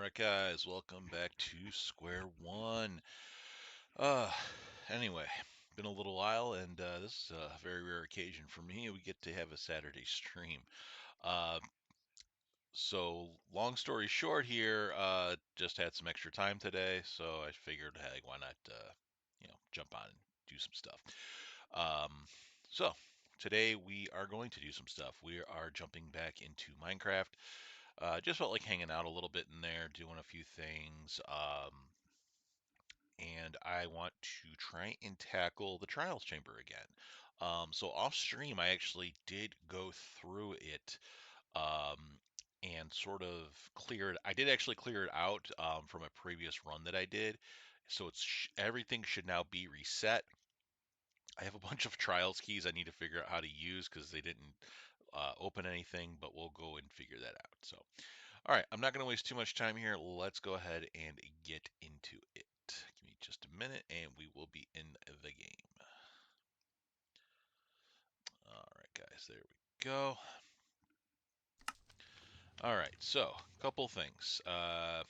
Alright guys, welcome back to Square One. Uh anyway, been a little while and this is a very rare occasion for me. We get to have a Saturday stream. Uh so long story short here, just had some extra time today, so I figured, hey, why not jump on and do some stuff. Um so today we are going to do some stuff. We are jumping back into Minecraft. Just felt like hanging out a little bit in there, doing a few things. And I want to try and tackle the Trials Chamber again. So off stream, I actually did go through it um, and sort of cleared. I did actually clear it out from a previous run that I did. So everything should now be reset. I have a bunch of Trials keys I need to figure out how to use because they didn't open anything, but we'll go and figure that out. So. All right, I'm not going to waste too much time here. Let's go ahead and get into it. Give me just a minute and we will be in the game. All right, guys, there we go. All right, so a couple things. I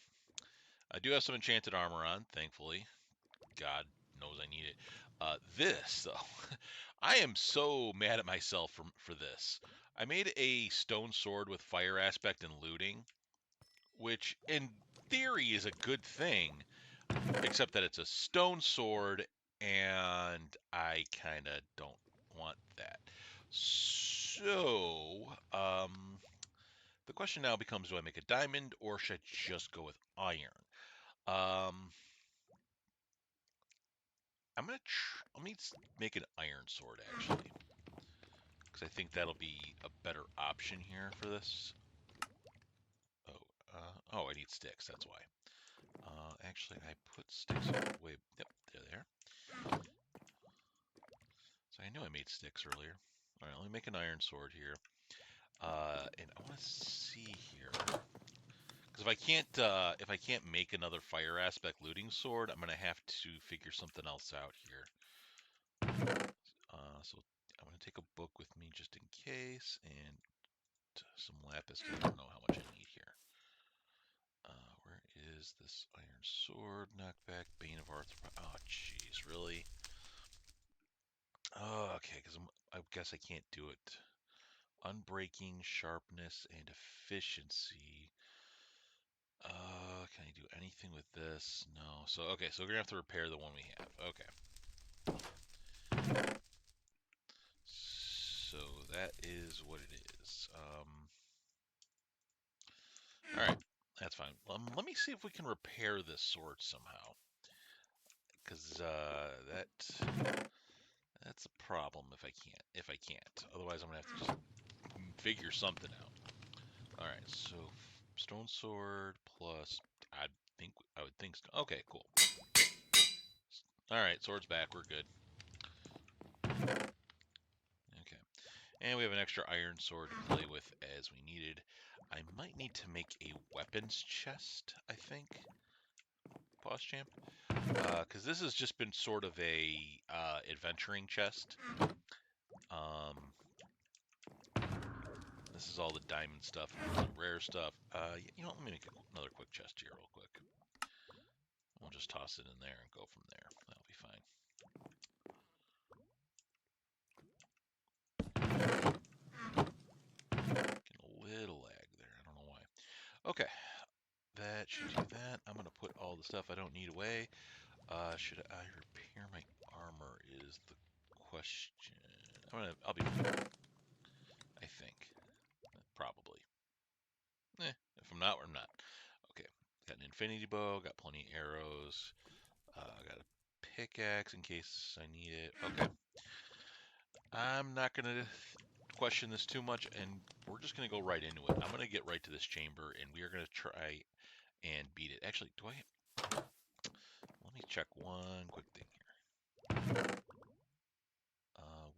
do have some enchanted armor on, thankfully. God knows I need it. This, though, I am so mad at myself for this. I made a stone sword with fire aspect and looting, which in theory is a good thing, except that it's a stone sword, and I kind of don't want that. So, the question now becomes: do I make a diamond, or should I just go with iron? Um, let me make an iron sword actually, because I think that'll be a better option here for this. Oh, I need sticks. That's why. Actually, I put sticks away. Yep, they're there. So I knew I made sticks earlier. All right, let me make an iron sword here. And I want to see here, because if I can't make another fire aspect looting sword, I'm gonna have to figure something else out here. So I'm gonna take a book with me just in case, and some lapis. I don't know how much I need here. Where is this iron sword? Knockback, Bane of Arthur. Oh, jeez, really? Oh, okay, because I guess I can't do it. Unbreaking, sharpness, and efficiency. Can I do anything with this? No. So, okay, so we're gonna have to repair the one we have. Okay. So that is what it is. All right, that's fine. Let me see if we can repair this sword somehow, because that's a problem if I can't. If I can't, otherwise I'm gonna have to just figure something out. All right, so stone sword plus. I would think. Okay, cool. All right, sword's back. We're good. Okay. And we have an extra iron sword to play with as we needed. I might need to make a weapons chest, I think. Pause champ. Because this has just been sort of a adventuring chest. This is all the diamond stuff and the rare stuff. You know what, let me make another quick chest here real quick. We'll just toss it in there and go from there. That'll be fine. Getting a little lag there. I don't know why. Okay. That should do that. I'm going to put all the stuff I don't need away. Should I repair my armor is the question. I'll be fine, I think. Probably. If I'm not, I'm not. Okay. Got an infinity bow, got plenty of arrows. Got a pickaxe in case I need it. Okay. I'm not going to question this too much, and we're just going to go right into it. I'm going to get right to this chamber, and we are going to try and beat it. Actually, let me check one quick thing here.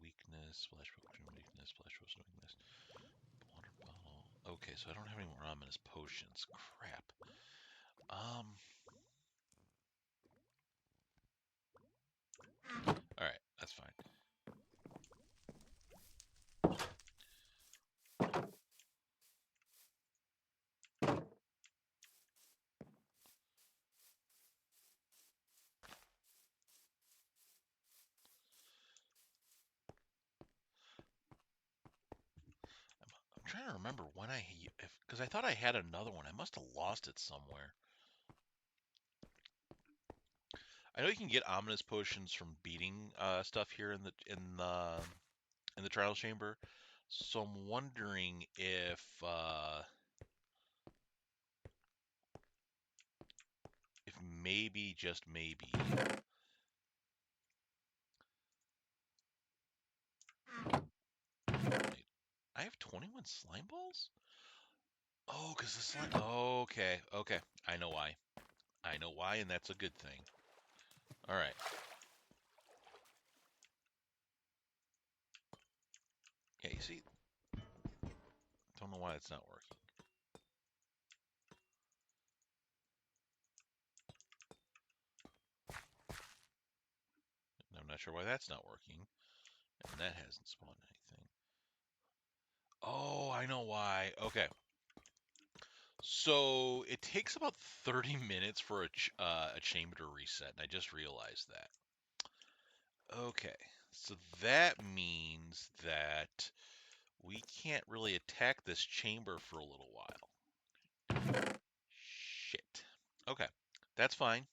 Weakness, flash potion, weakness, flash potion, weakness, water bottle. Okay, so I don't have any more ominous potions. Crap. Alright, that's fine. trying to remember when because I thought I had another one. I must have lost it somewhere. I know you can get ominous potions from beating stuff here in the trial chamber. So I'm wondering if maybe, just maybe, wait, I have 21 slime balls? Oh, because the slime. Okay, okay. I know why. I know why, and that's a good thing. All right. Yeah, you see, don't know why it's not working. I'm not sure why that's not working, and that hasn't spawned anything. Oh, I know why. Okay. So it takes about 30 minutes for a chamber to reset, and I just realized that. Okay, so that means that we can't really attack this chamber for a little while. Shit. Okay, that's fine.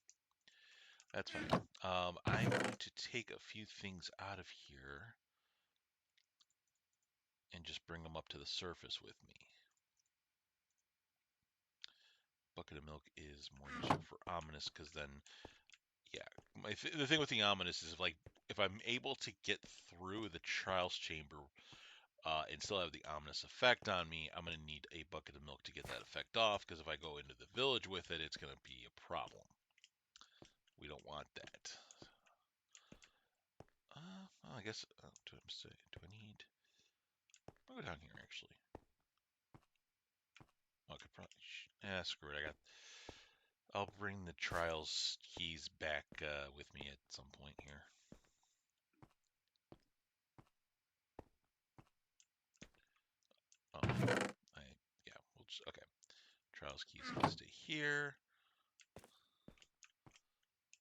That's fine. I'm going to take a few things out of here and just bring them up to the surface with me. Bucket of milk is more useful for ominous because then, yeah, the thing with the ominous is if I'm able to get through the trials chamber and still have the ominous effect on me, I'm going to need a bucket of milk to get that effect off, because if I go into the village with it, it's going to be a problem. We don't want that. Well, I guess, do I need... I'll go down here, actually. I could probably... screw it, I'll bring the trials keys back with me at some point here. Oh, yeah, we'll just... Okay. Trials keys can stay here. I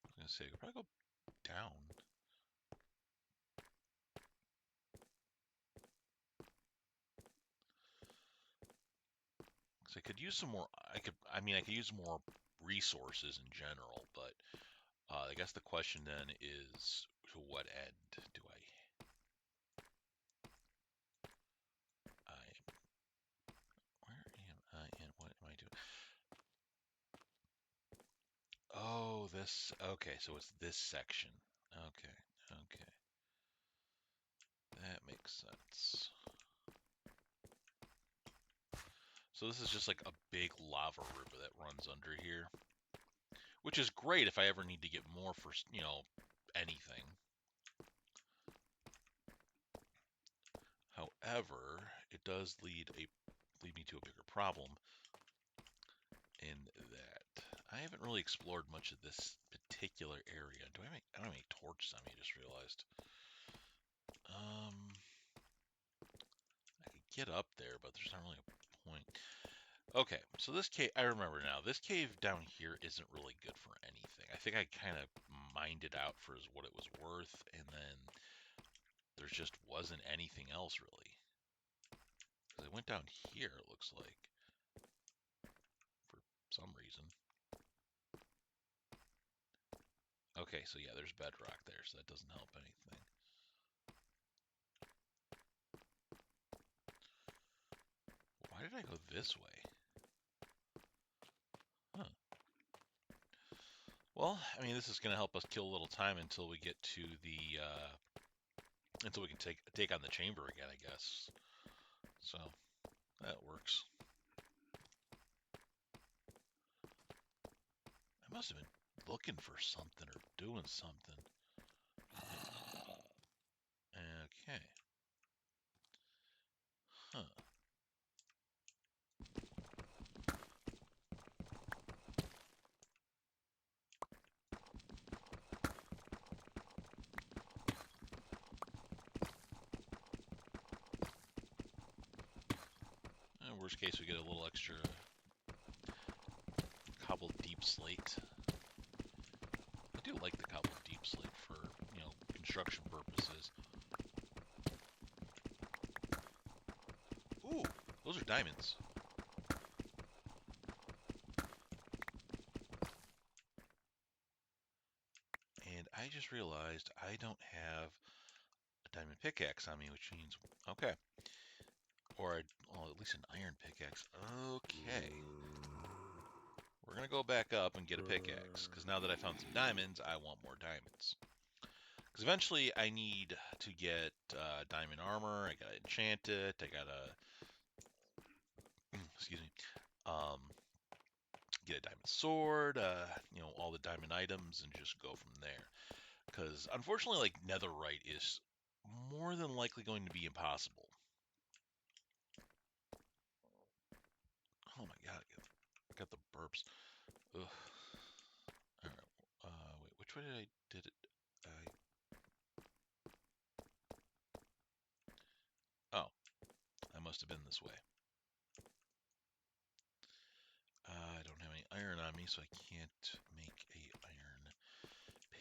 was going to say, I could probably go down. I could use some more. I could use more resources in general, but I guess the question then is, to what end do where am I and what am I doing? Oh, this, okay, so it's this section. Okay, okay. That makes sense. So this is just like a big lava river that runs under here, which is great if I ever need to get more for, anything. However, it does lead me to a bigger problem in that I haven't really explored much of this particular area. I don't have any torches on me, I just realized. I could get up there, but there's not really a point. Okay, so this cave, I remember now, this cave down here isn't really good for anything. I think I kind of mined it out for what it was worth, and then there just wasn't anything else really. Because I went down here, it looks like, for some reason. Okay, so yeah, there's bedrock there, so that doesn't help anything. Why did I go this way? Huh. Well, I mean, this is going to help us kill a little time until we get to the, until we can take on the chamber again, I guess. So, that works. I must have been looking for something or doing something. Okay. Huh. Worst case, we get a little extra cobbled deep slate. I do like the cobbled deep slate for, construction purposes. Ooh, those are diamonds. And I just realized I don't have a diamond pickaxe on me, which means, okay. Or, well, at least an iron pickaxe. Okay. We're going to go back up and get a pickaxe, because now that I found some diamonds, I want more diamonds. Because eventually I need to get diamond armor, I got to enchant it, I got to, excuse me, um, get a diamond sword, all the diamond items, and just go from there. Because unfortunately, like, netherite is more than likely going to be impossible. Oh my god, I got the burps. Ugh. All right. Wait, which way did it? Oh, I must have been this way. I don't have any iron on me, so I can't make a iron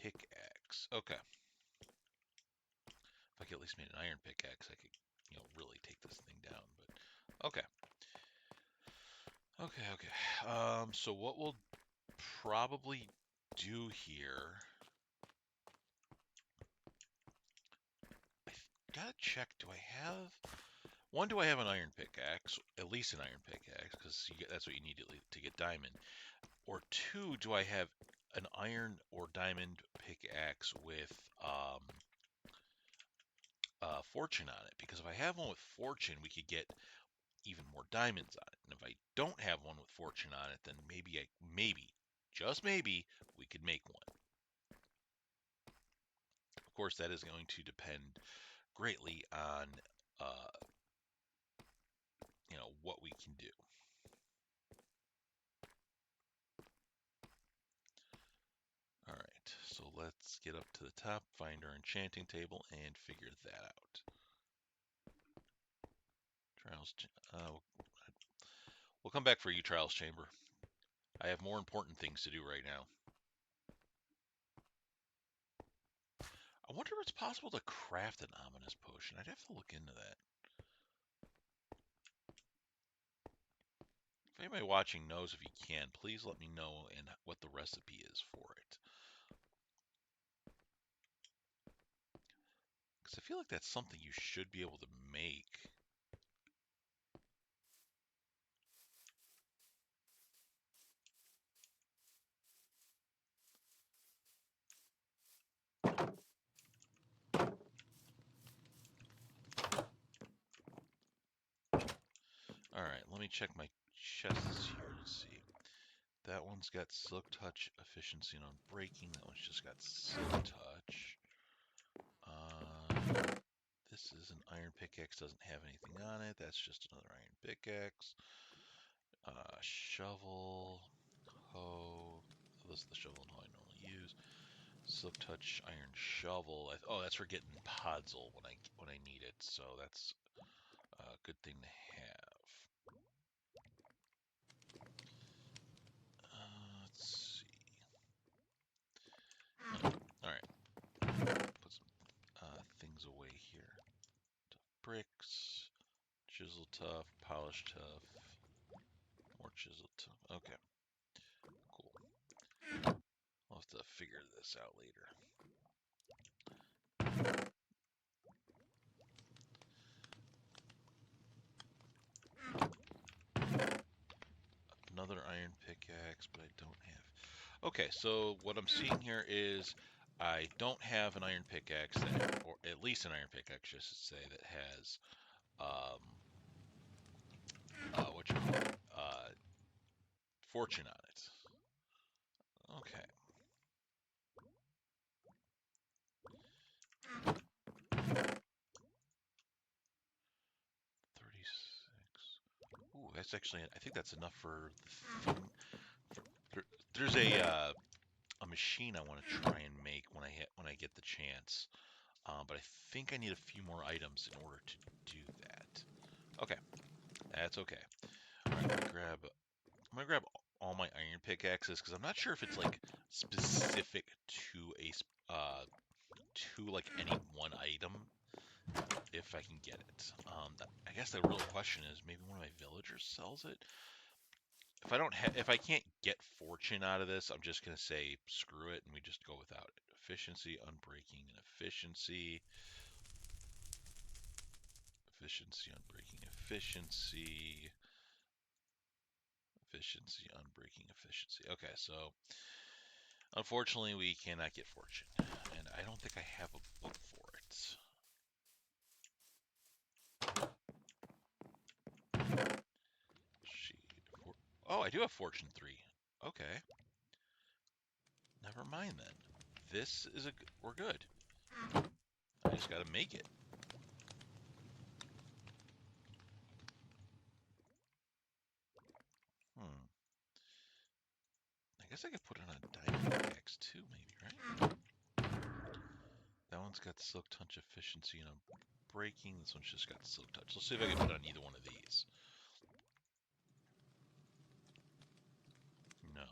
pickaxe. Okay. If I could at least make an iron pickaxe, I could, really take this thing down. But okay. Okay. So what we'll probably do here, I gotta check. Do I have an iron pickaxe? At least an iron pickaxe, because that's what you need to get diamond. Or two, do I have an iron or diamond pickaxe with fortune on it? Because if I have one with fortune, we could get even more diamonds on it. And if I don't have one with fortune on it, then maybe, just maybe, we could make one. Of course, that is going to depend greatly on, what we can do. All right, so let's get up to the top, find our enchanting table, and figure that out. Trials, we'll come back for you, Trials Chamber. I have more important things to do right now. I wonder if it's possible to craft an ominous potion. I'd have to look into that. If anybody watching knows if you can, please let me know and what the recipe is for it. Because I feel like that's something you should be able to make. Alright, let me check my chests here to see. That one's got Silk Touch, Efficiency, and Unbreaking. That one's just got Silk Touch. This is an iron pickaxe, doesn't have anything on it. That's just another iron pickaxe. Shovel, hoe. This is the shovel and hoe I normally use. Silk Touch, iron shovel. Oh, that's for getting podzol when I need it. So that's a good thing to have. Let's see. All right. Put some things away here. Tough bricks, chisel tough, polish tough, more chisel tough. Okay. Cool. I'll have to figure this out later. Another iron pickaxe, but I don't have. Okay, so what I'm seeing here is I don't have an iron pickaxe or at least an iron pickaxe, I should say, that has what you call it, fortune on it. Okay. Ooh, that's actually, I think that's enough for the thing. There's a machine I want to try and make when I get the chance, but I think I need a few more items in order to do that. Okay, that's okay. All right, I'm gonna grab all my iron pickaxes because I'm not sure if it's like specific to like any one item. if I can get it. I guess the real question is maybe one of my villagers sells it. If I can't get fortune out of this, I'm just gonna say screw it and we just go without it. Efficiency, unbreaking, and efficiency. Efficiency, unbreaking, efficiency. Efficiency, unbreaking, efficiency. Okay, so unfortunately we cannot get fortune. And I don't think I have a book for it. Oh, I do have fortune 3. Okay. Never mind then. This is we're good. I just gotta make it. I guess I could put it on a diamond axe too, maybe, right? That one's got silk touch efficiency and breaking. This one's just got silk touch. Let's see if I can put it on either one of these. No.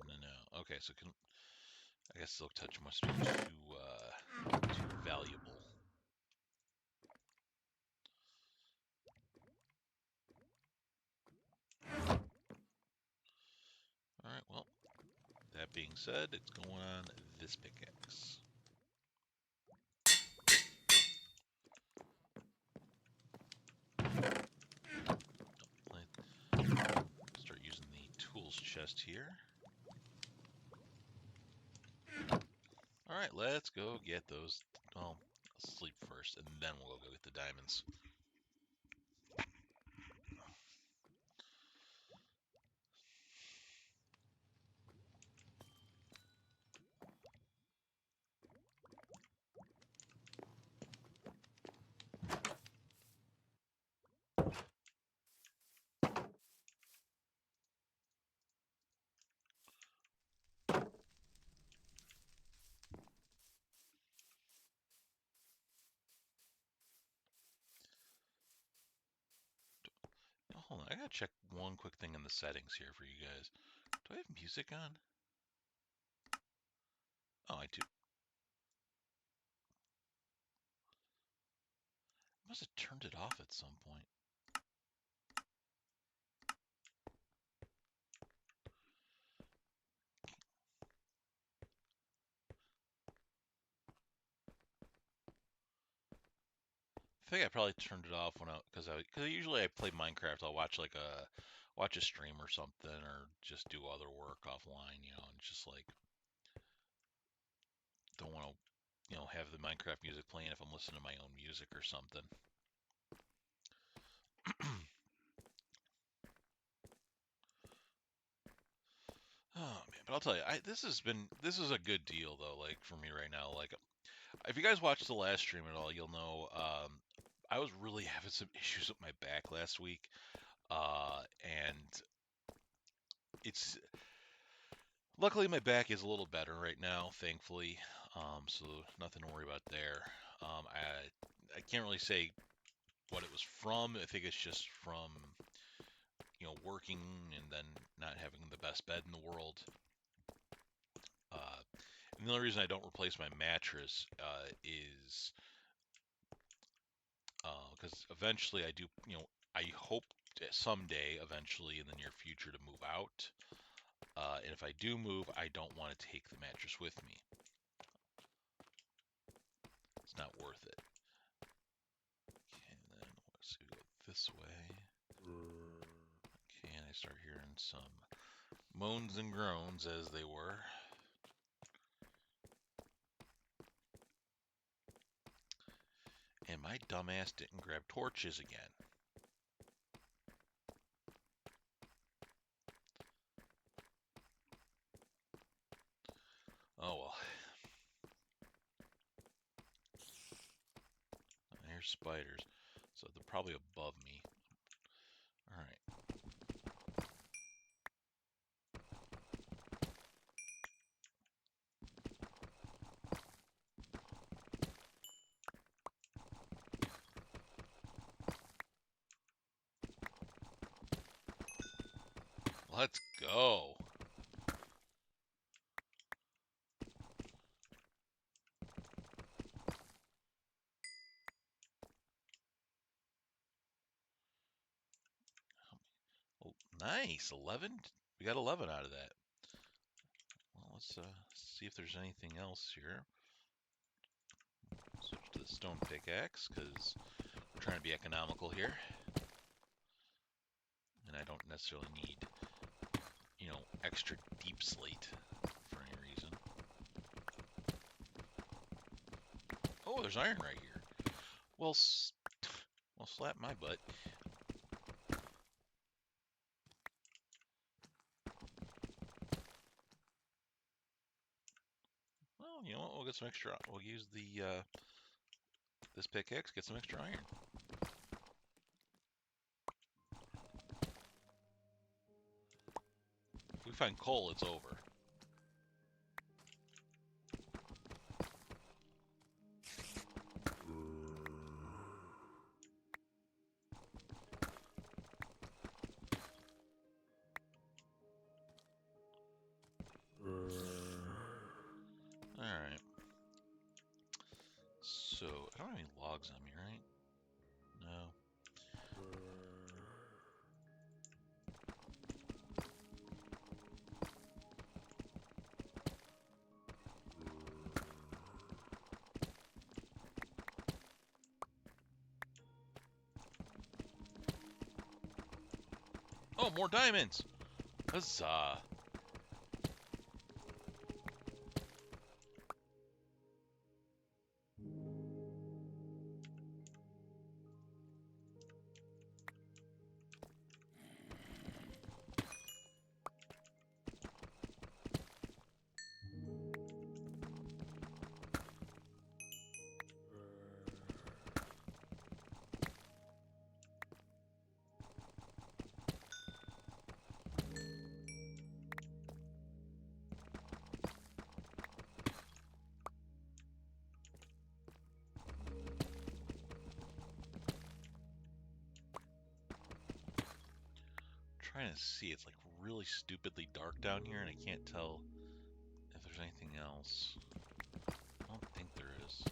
No. Okay, so I guess silk touch must be too valuable. All right. Well, that being said, it's going on this pickaxe. Start using the tools chest here. All right, let's go get those. Well, I'll sleep first, and then we'll go get the diamonds. Now, hold on, I gotta check one quick thing in the settings here for you guys. Do I have music on? Oh, I do. I must have turned it off at some point. I think I probably turned it off when because usually I play Minecraft. I'll watch watch a stream or something, or just do other work offline, and just like don't want to, have the Minecraft music playing if I'm listening to my own music or something. Oh man, but I'll tell you, this is a good deal though. Like for me right now, like if you guys watched the last stream at all, you'll know I was really having some issues with my back last week, and it's luckily my back is a little better right now, thankfully. So nothing to worry about there. I can't really say what it was from. I think it's just from working and then not having the best bed in the world. And the only reason I don't replace my mattress is because eventually I do, I hope someday, eventually in the near future, to move out. And if I do move, I don't want to take the mattress with me. It's not worth it. Okay, and then let's see, we go this way. Okay, and I start hearing some moans and groans as they were. And my dumbass didn't grab torches again. Oh well. Here's spiders. So they're probably above me. Alright. Let's go. Nice, 11. We got 11 out of that. Well, let's see if there's anything else here. Switch to the stone pickaxe because we're trying to be economical here, and I don't necessarily need, extra deep slate for any reason. Oh, there's iron right here. Well, slap my butt. Well, you know what? We'll get some extra. We'll use the this pickaxe, get some extra iron. If we find coal, it's over. Alright. So, I don't have any logs on me, right? No. Oh, more diamonds! Huzzah! Trying to see, it's like really stupidly dark down here, and I can't tell if there's anything else. I don't think there is.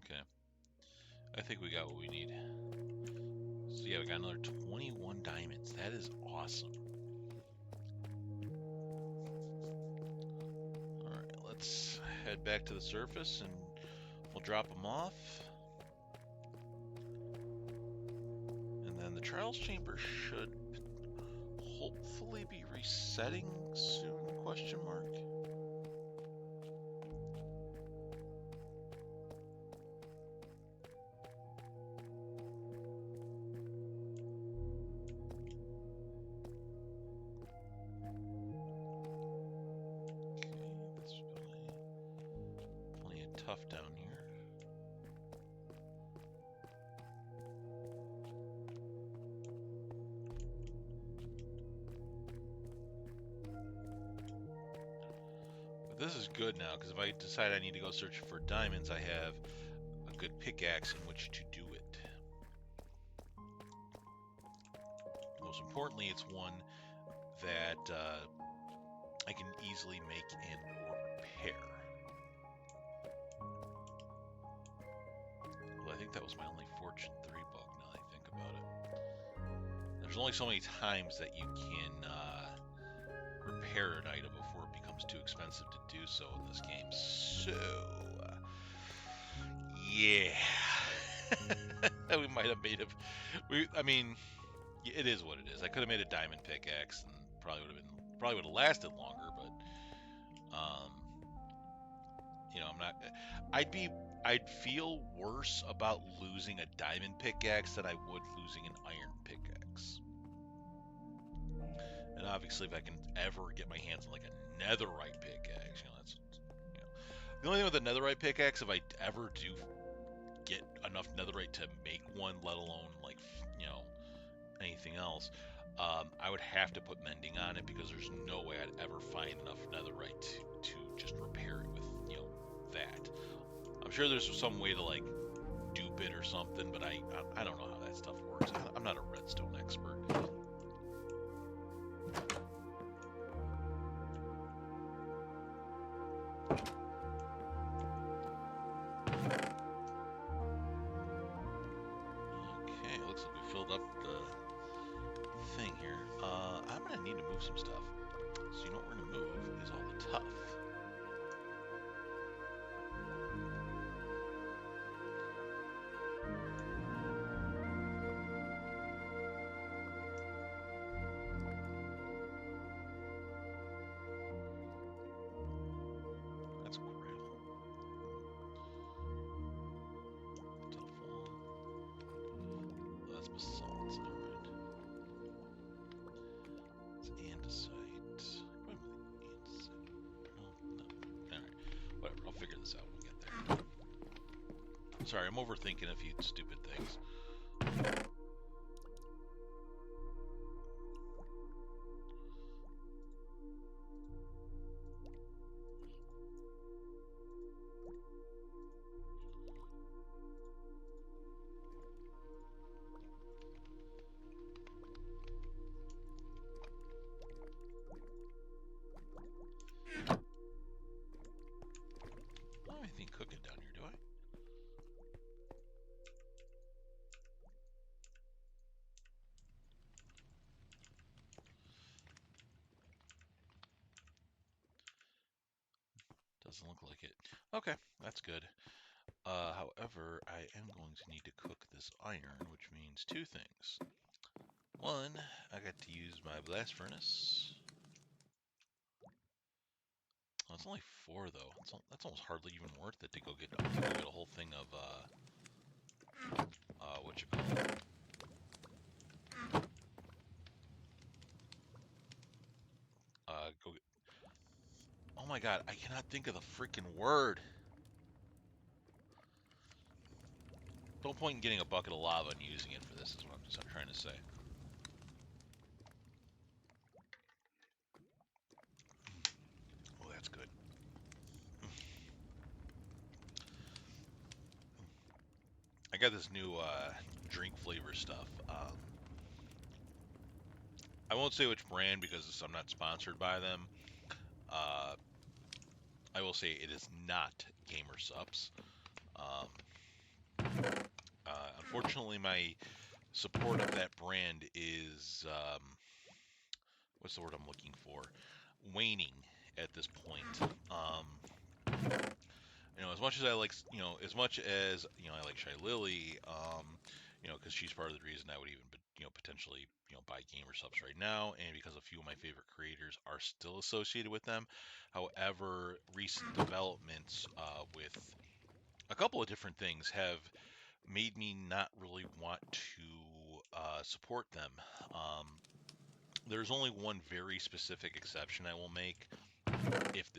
Okay. I think we got what we need. So yeah, we got another 21 diamonds. That is awesome. Alright, let's head back to the surface and we'll drop them off. And then the trials chamber should hopefully be resetting soon, question mark. Tough down here. But this is good now, because if I decide I need to go search for diamonds, I have a good pickaxe in which to do it. Most importantly, it's one that I can easily make and repair. I think that was my only Fortune 3 bug, now that I think about it. There's only so many times that you can repair an item before it becomes too expensive to do so in this game. So, yeah. We might have made I mean, it is what it is. I could have made a diamond pickaxe and probably would have lasted longer, but I'm not. I'd feel worse about losing a diamond pickaxe than I would losing an iron pickaxe. And obviously, if I can ever get my hands on like a netherite pickaxe, that's the only thing with a netherite pickaxe. If I ever do get enough netherite to make one, let alone like anything else, I would have to put mending on it because there's no way I'd ever find enough netherite to just repair it with that. I'm sure there's some way to like dupe it or something, but I don't know how that stuff works. I'm not a redstone expert. move some stuff. So you know what we're going to move is all the tough. That's gravel. Tough wall. Oh, that's basalt. Never mind. It's andesite. Probably andesite. No. Alright. Whatever. I'll figure this out when we get there. Sorry, I'm overthinking a few stupid things. I don't have anything cooking down here, do I? Doesn't look like it. Okay, that's good. However, I am going to need to cook this iron, which means two things. One, I got to use my blast furnace. Oh, it's only 4 though. That's almost hardly even worth it to go get a whole thing of what you call it. Go get. Oh my god, I cannot think of the freaking word. No point in getting a bucket of lava and using it for this. Is what I'm trying to say. Oh, that's good. I got this new drink flavor stuff. I won't say which brand because I'm not sponsored by them. Uh, I will say it is not Gamer Supps. Um, Unfortunately, my support of that brand is what's the word I'm looking for? Waning at this point. As much as I like, as much as I like Shy Lily, because she's part of the reason I would even, potentially, buy Gamer Subs right now, and because a few of my favorite creators are still associated with them. However, recent developments with a couple of different things have made me not really want to support them. Um, there's only one very specific exception I will make if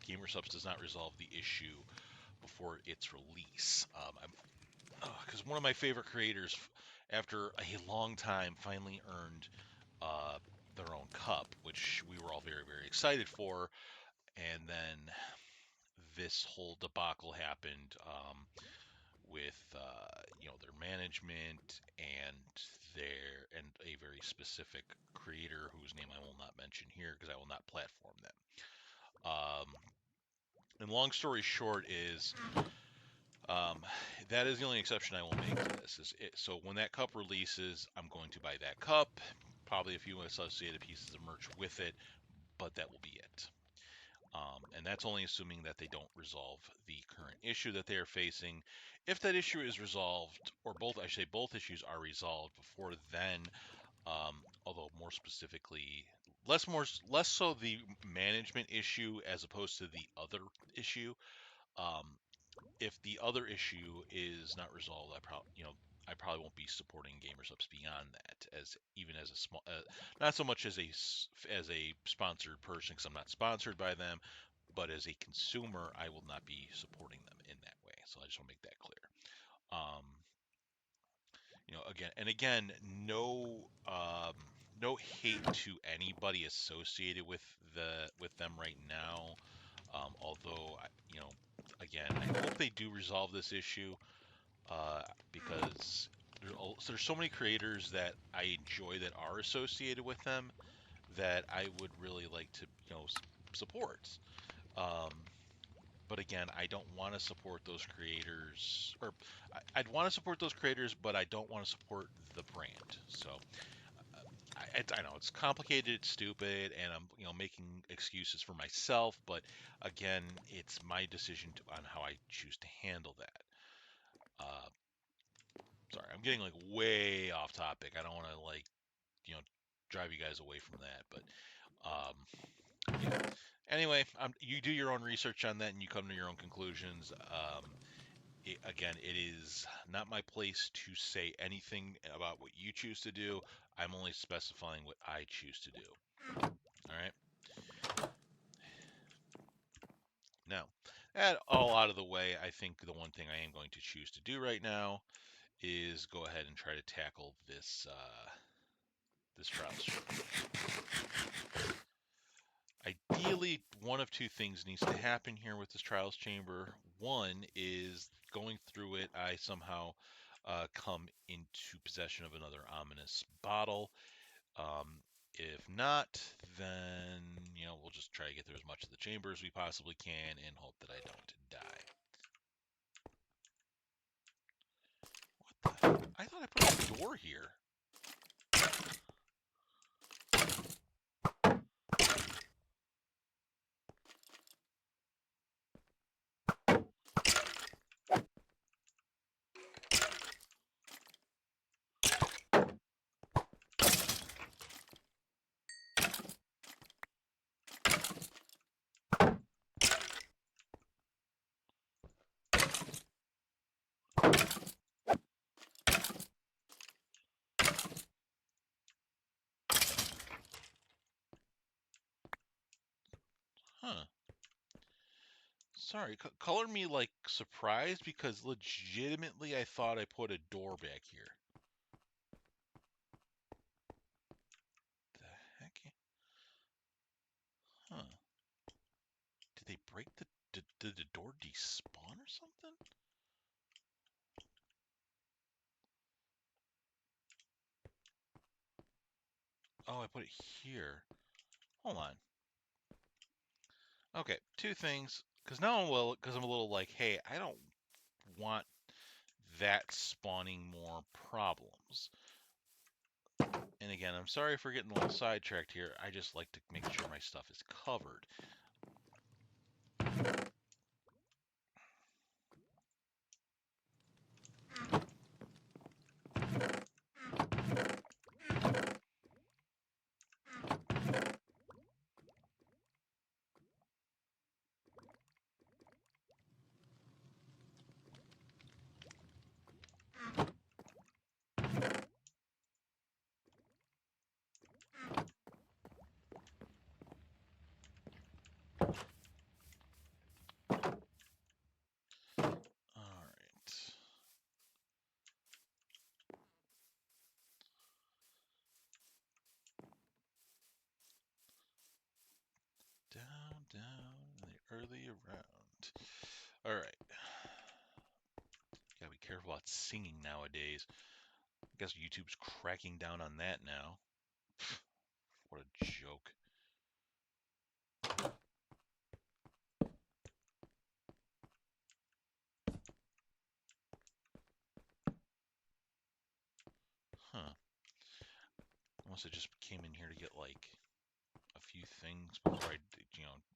GamerSubs does not resolve the issue before its release. Because one of my favorite creators, after a long time, finally earned uh, their own cup, which we were all very, very excited for. And then this whole debacle happened with their management and a very specific creator whose name I will not mention here because I will not platform them. And long story short is um, that is the only exception I will make to this. So when that cup releases, I'm going to buy that cup, probably a few associated pieces of merch with it, but that will be it. And that's only assuming that they don't resolve the current issue that they are facing. If that issue is resolved, or both, I should say both issues are resolved before then, although more specifically, less so the management issue as opposed to the other issue. Um, if the other issue is not resolved, I probably won't be supporting GamerSups beyond that, as even as a small, not so much as a sponsored person because I'm not sponsored by them, but as a consumer, I will not be supporting them in that way. So I just want to make that clear. Um, again, no hate to anybody associated with them right now. Although, again, I hope they do resolve this issue because there's so many creators that I enjoy that are associated with them that I would really like to support. Um, but again, I don't want to support those creators, or I'd want to support those creators, but I don't want to support the brand. So I know it's complicated, it's stupid, and I'm making excuses for myself. But again, it's my decision on how I choose to handle that. Uh, Sorry, I'm getting like way off topic. I don't want to drive you guys away from that. But yeah. Anyway, you do your own research on that and you come to your own conclusions. Again, it is not my place to say anything about what you choose to do. I'm only specifying what I choose to do. All right. Now, that all out of the way, I think the one thing I am going to choose to do right now is go ahead and try to tackle this trials chamber. Ideally, one of two things needs to happen here with this trials chamber. One is going through it, I somehow come into possession of another ominous bottle. If not, then we'll just try to get through as much of the chamber as we possibly can and hope that I don't die. What the? I thought I put a door here. Huh. Sorry, color me like surprised because legitimately I thought I put a door back here. The heck? Huh. Did they break did the door despawn or something? Oh, I put it here. Hold on. Okay, two things. Because now I'm a little like, hey, I don't want that spawning more problems. And again, I'm sorry for getting a little sidetracked here. I just like to make sure my stuff is covered. All right. Down, down, in the early around. All right. Gotta be careful about singing nowadays. I guess YouTube's cracking down on that now. What a joke. Huh. Unless I just came in here to get like a few things before I,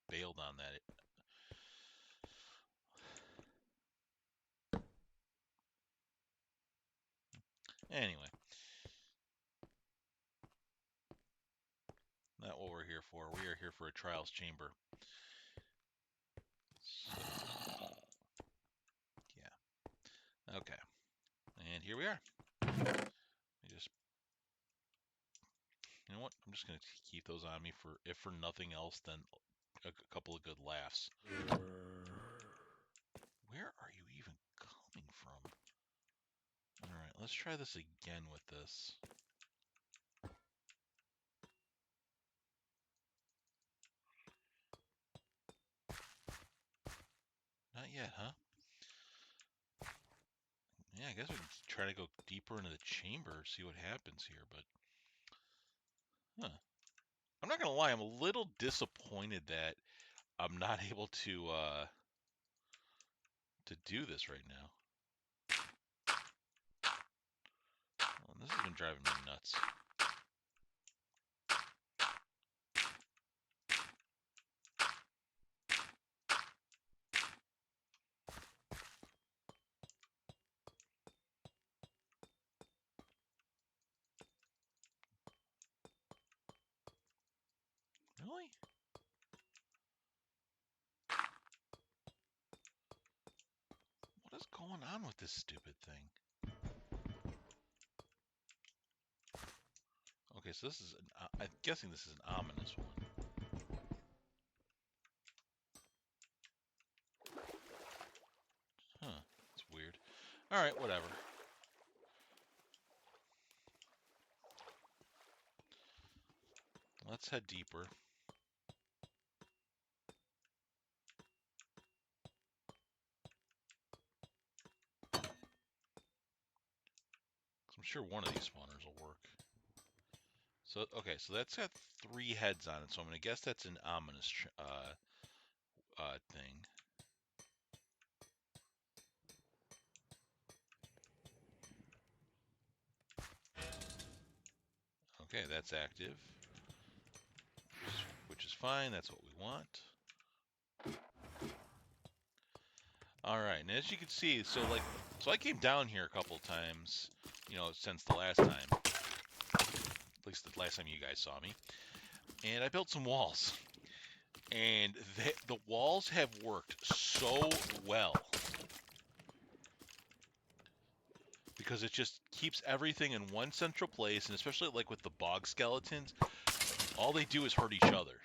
bailed on that. Anyway, not what we're here for. We are here for a trials chamber. So, yeah. Okay. And here we are. You know what? I'm just gonna keep those on me for, if for nothing else, then a couple of good laughs. Where are you even coming from? All right, let's try this again with this. Not yet, huh? Yeah, I guess we can try to go deeper into the chamber, see what happens here, but huh. I'm not gonna lie, I'm a little disappointed that I'm not able to do this right now. Well, this has been driving me nuts. going on with this stupid thing? Okay, so this is I'm guessing this is an ominous one. Huh, it's weird. Alright, whatever. Let's head deeper. I'm sure one of these spawners will work. So, okay, so that's got 3 heads on it, so I'm going to guess that's an ominous thing. Okay, that's active, which is fine. That's what we want. All right, and as you can see, so I came down here a couple times, since the last time, at least the last time you guys saw me, and I built some walls, and the walls have worked so well because it just keeps everything in one central place, and especially like with the bog skeletons, all they do is hurt each other.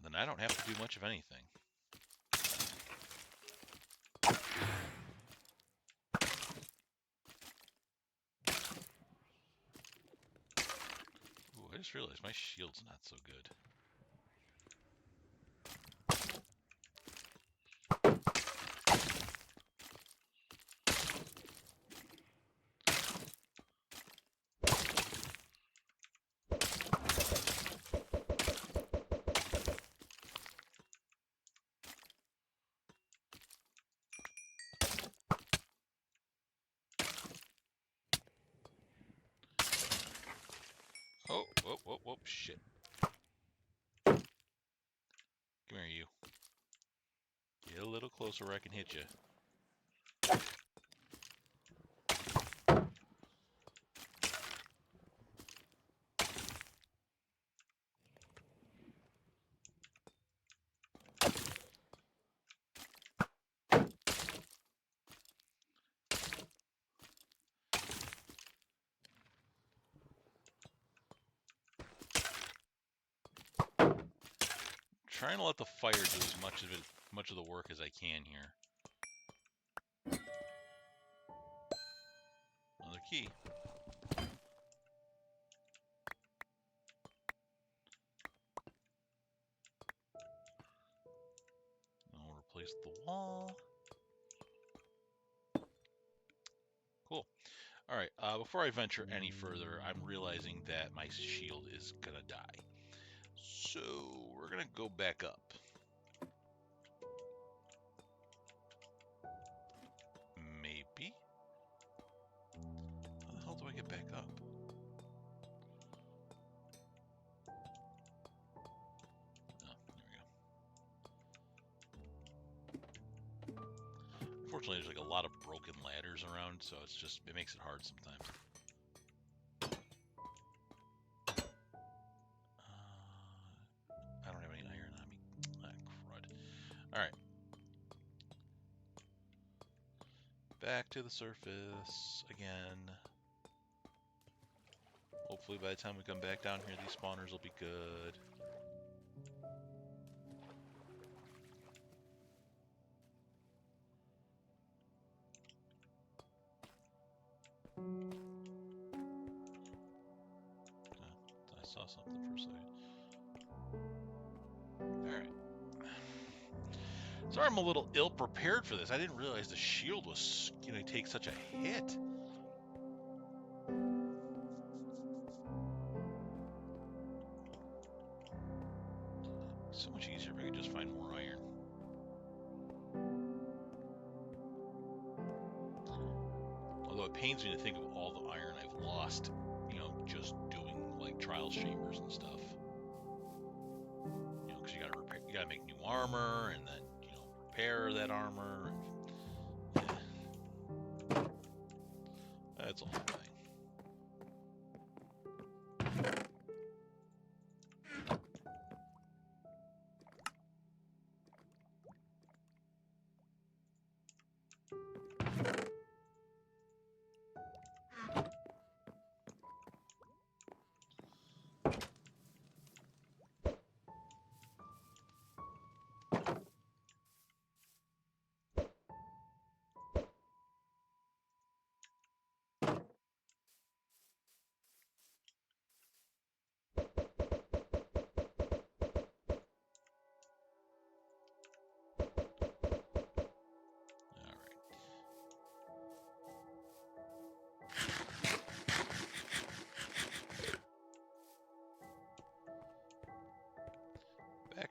Then I don't have to do much of anything. Ooh, I just realized my shield's not so good. Oh, shit. Come here, you. Get a little closer where I can hit you. Trying to let the fire do as much of the work as I can here. Another key. I'll replace the wall. Cool. All right. Before I venture any further, I'm realizing that my shield is gonna die. So we're gonna go back up. Maybe. How the hell do I get back up? Oh, there we go. Unfortunately, there's like a lot of broken ladders around, so it makes it hard sometimes. I don't have any iron on me. Ah, crud. All right. Back to the surface again. Hopefully by the time we come back down here, these spawners will be good. I saw something for a second. Alright. Sorry I'm a little ill-prepared for this. I didn't realize the shield was going to take such a hit. So much easier if I could just find more iron. Although it pains me to think of all the iron I've lost, just doing like trials chambers and stuff. Because you gotta make new armor and then, repair that armor. Yeah. That's a whole thing.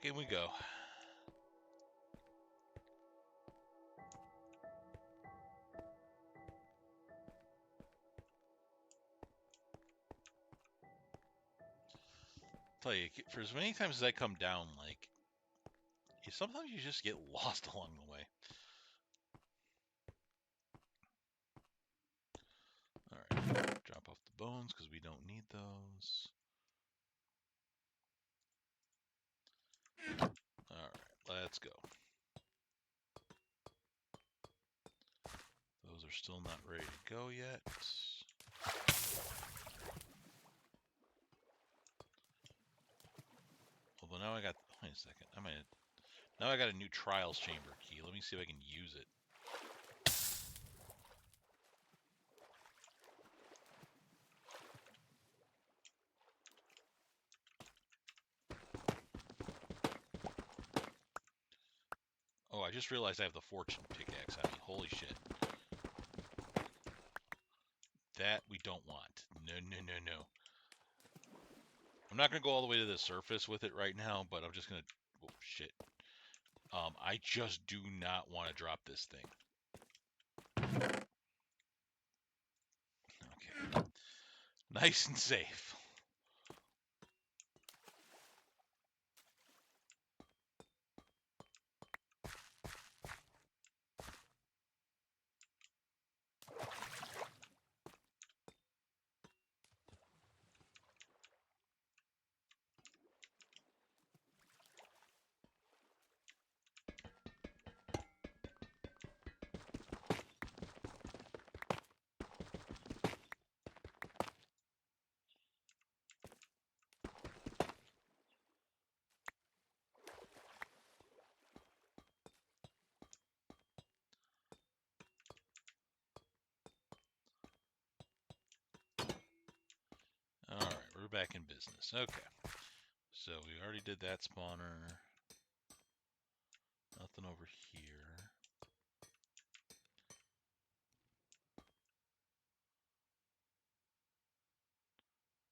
back in we go. Tell you, for as many times as I come down, like, sometimes you just get lost along the way. Alright, drop off the bones because we don't need those. Alright, let's go. Those are still not ready to go yet. Although now I got, wait a second, now I got a new trials chamber key. Let me see if I can use it. Oh, I just realized I have the fortune pickaxe on me. Holy shit. That we don't want. No, no, no, no. I'm not going to go all the way to the surface with it right now, but I'm just going to... Oh, shit. I just do not want to drop this thing. Okay. Nice and safe. Alright, we're back in business. Okay. So we already did that spawner. Nothing over here.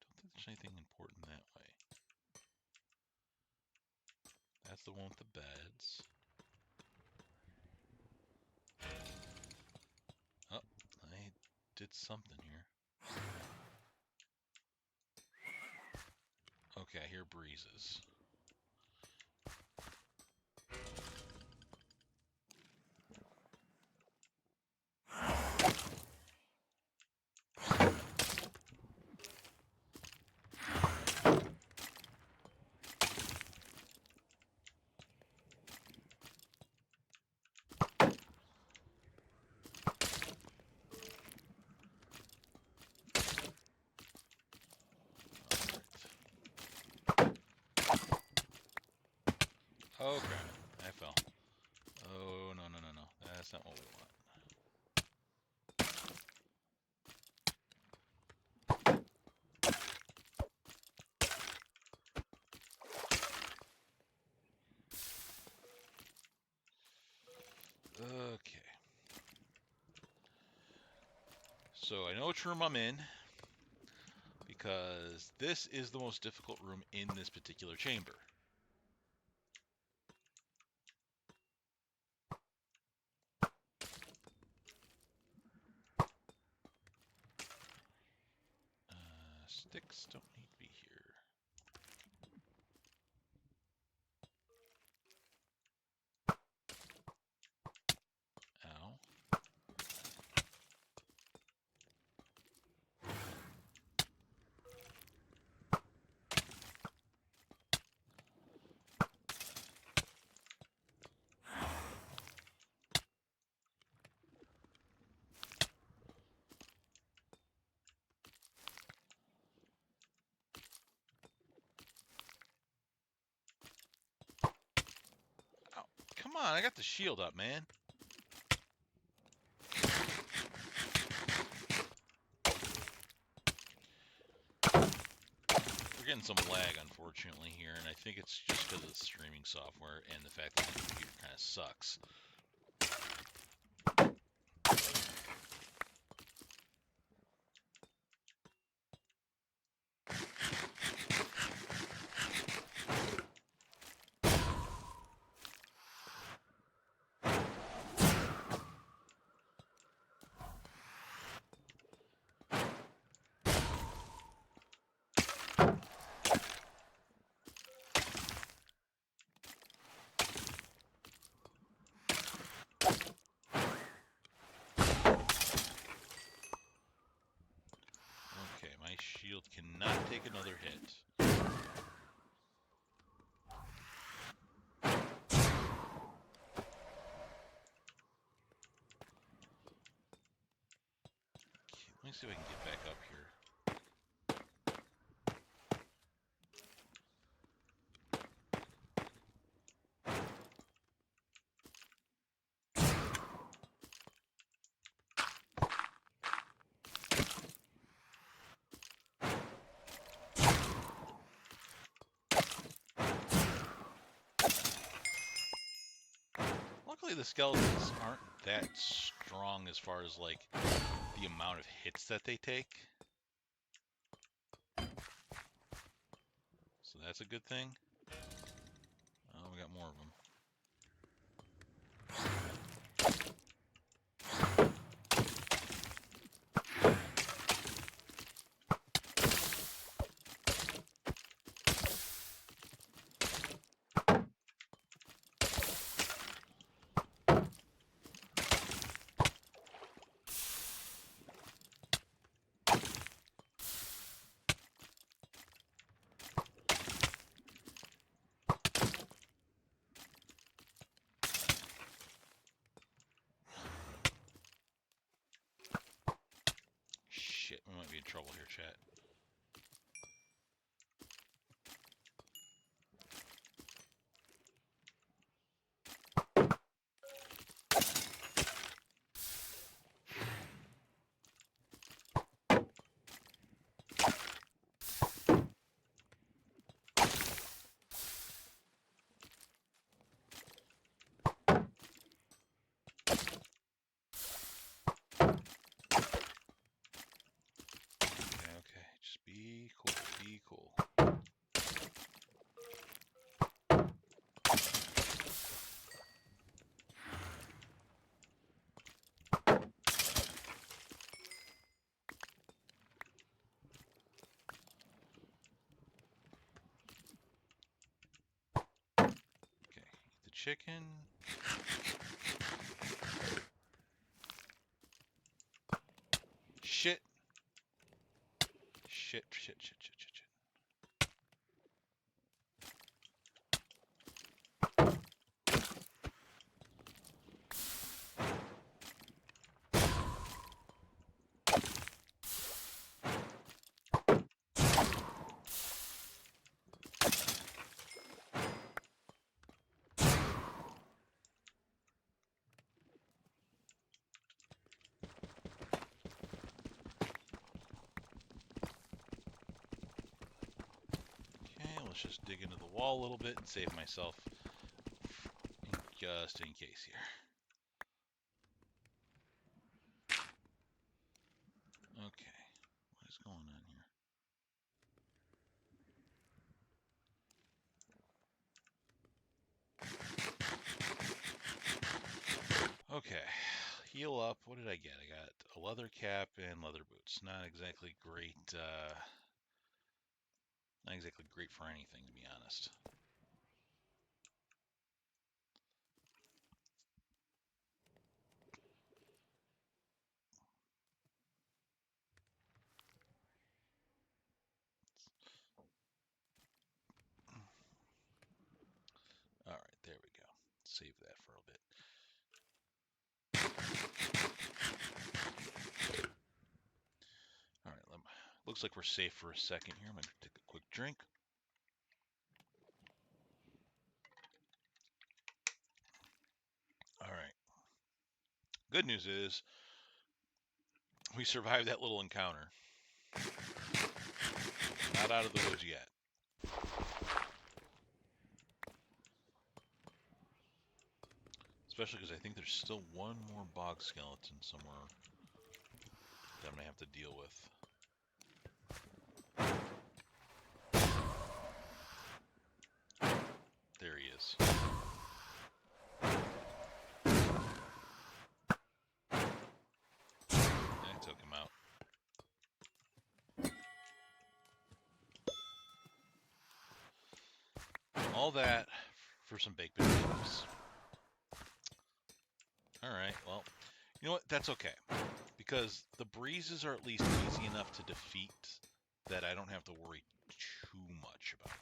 Don't think there's anything important that way. That's the one with the beds. Oh, I did something here. Okay, I hear breezes. Oh crap, I fell. Oh, no, no, no, no. That's not what we want. Okay. So I know which room I'm in, because this is the most difficult room in this particular chamber. Sticks don't need to be here. Ow. Ow. Come on, I got the shield up, man. We're getting some lag, unfortunately, here, and I think it's just because of the streaming software and the fact that the computer kind of sucks. shield cannot take another hit. Let me see if I can get back up here. Luckily, the skeletons aren't that strong as far as, like, the amount of hits that they take. So that's a good thing. Oh, we got more of them. Shit, we might be in trouble here, chat. Okay, just be cool, be cool. Okay, eat the chicken. Shit. Shit, shit, shit, shit, shit, shit. Okay, let's just dig into the wall a little bit and save myself just in case here. Okay, what is going on here? Okay, heal up. What did I get? I got a leather cap and leather boots. Not exactly great. Not exactly great for anything, to be honest. All right, there we go. Save that for a bit. All right, looks like we're safe for a second here. I'm going to take a quick drink. All right. Good news is we survived that little encounter. Not out of the woods yet. Especially because I think there's still one more bog skeleton somewhere that I'm going to have to deal with. There he is. I took him out. All that for some baked potatoes. Alright, well, you know what? That's okay. Because the breezes are at least easy enough to defeat that I don't have to worry too much about them.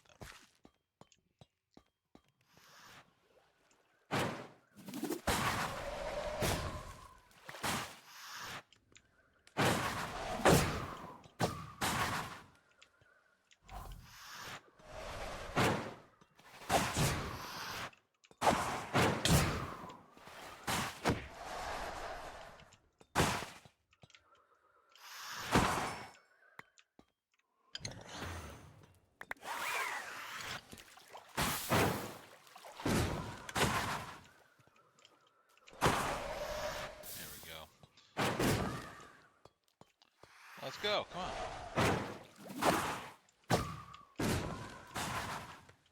Let's go. Come on.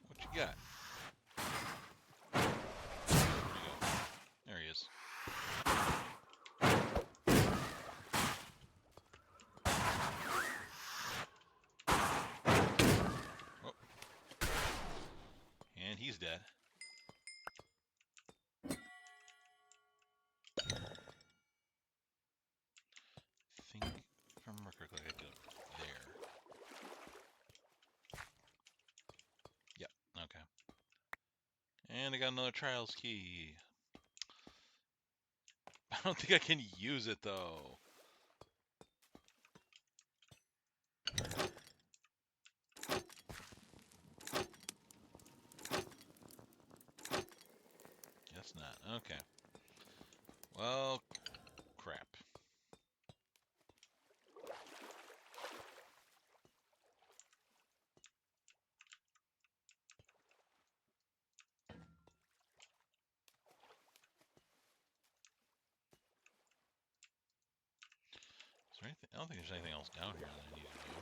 What you got? Where'd you go? There he is. Oh. And he's dead. I think, if I remember correctly, I get up there. Yep, okay. And I got another trials key. I don't think I can use it, though. Guess not. Okay. Well, crap. Is there anything? I don't think there's anything else down here that I need to do.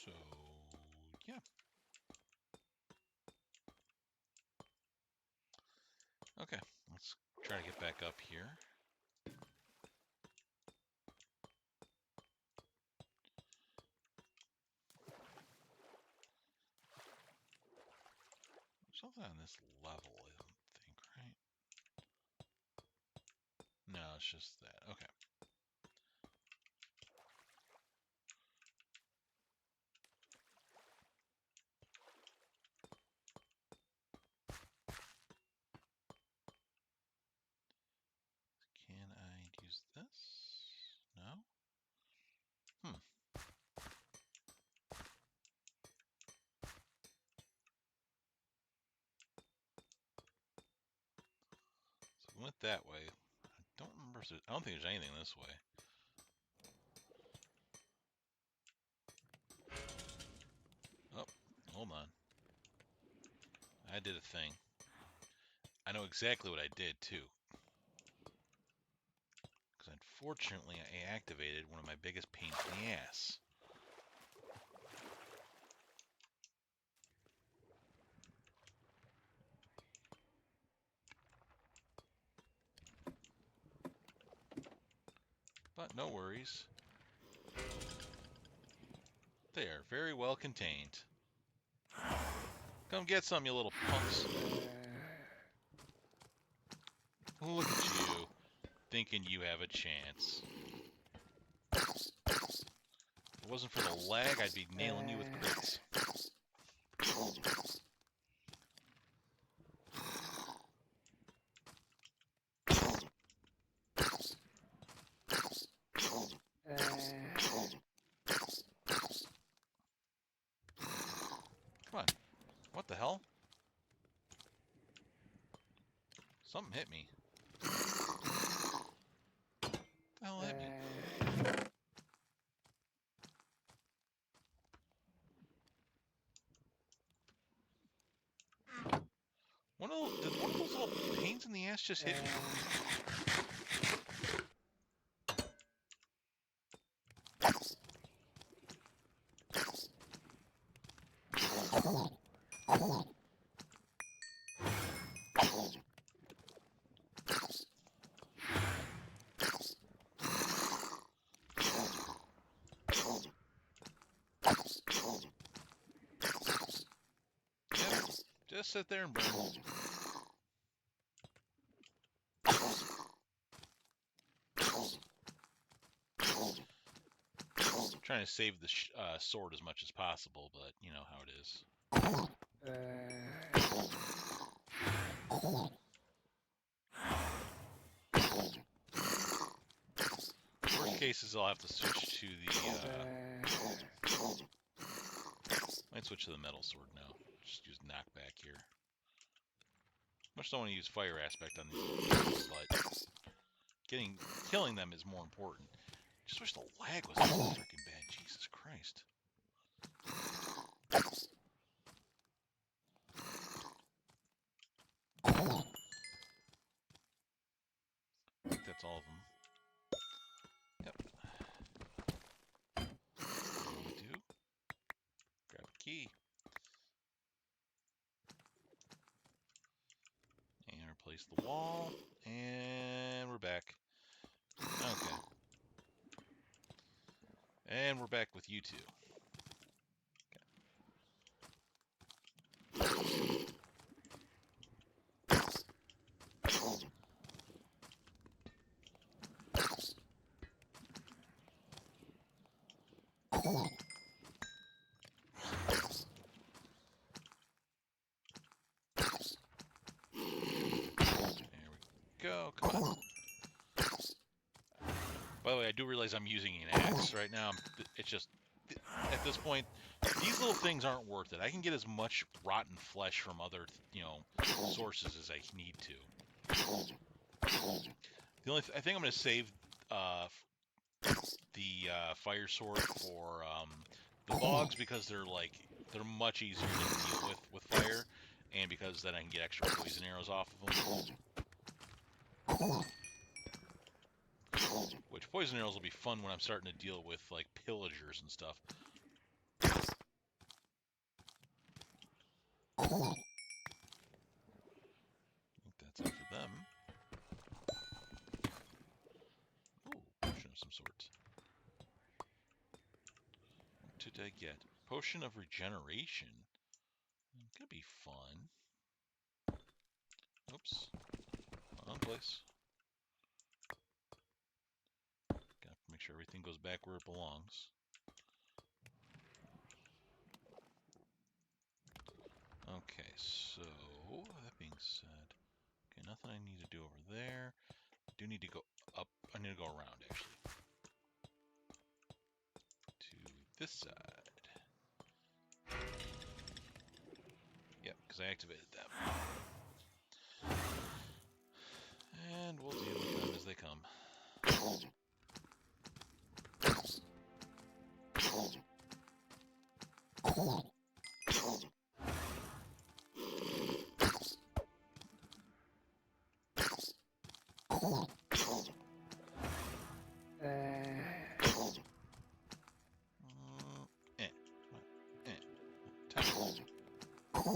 So, yeah. Okay, let's try to get back up here. There's something on this level, I don't think, right? No, it's just that. Okay. Can I use this? No? Hmm. So we went that way. I don't remember if I don't think there's anything this way. Oh, hold on. I did a thing. I know exactly what I did, too. Because unfortunately, I activated one of my biggest pains in the ass. But no worries. They are very well contained. Come get some, you little punks. Look at you, thinking you have a chance. If it wasn't for the lag, I'd be nailing you with crates. Come on. What the hell? Something hit me. What the hell hit me? Did one of those little pains in the ass just hit me? Yep. Just sit there and burn. Trying to save the sword as much as possible, but you know how it is. Worst cases, I'll have to switch to the. Might switch to the metal sword now. Just use knockback here. Much don't want to use fire aspect on these, but killing them is more important. Just wish the lag was so freaking bad. Jesus Christ. I think that's all of them. Yep. What do we do? Grab a key. And replace the wall. And we're back. Okay. And we're back with you two. Go, come on. By the way, I do realize I'm using an axe right now. It's just, at this point, these little things aren't worth it. I can get as much rotten flesh from other, sources as I need to. I think I'm going to save the fire sword for the logs because they're much easier to deal with fire, and because then I can get extra poison arrows off of them. Which poison arrows will be fun when I'm starting to deal with like pillagers and stuff. I think that's it for them. Ooh, potion of some sorts. What did I get? Potion of regeneration. Could be fun. Oops. Wrong place. Gotta make sure everything goes back where it belongs. Okay, so that being said, okay, nothing I need to do over there. I do need to go up. I need to go around actually to this side. Yep, because I activated them. And we'll deal with them as they come.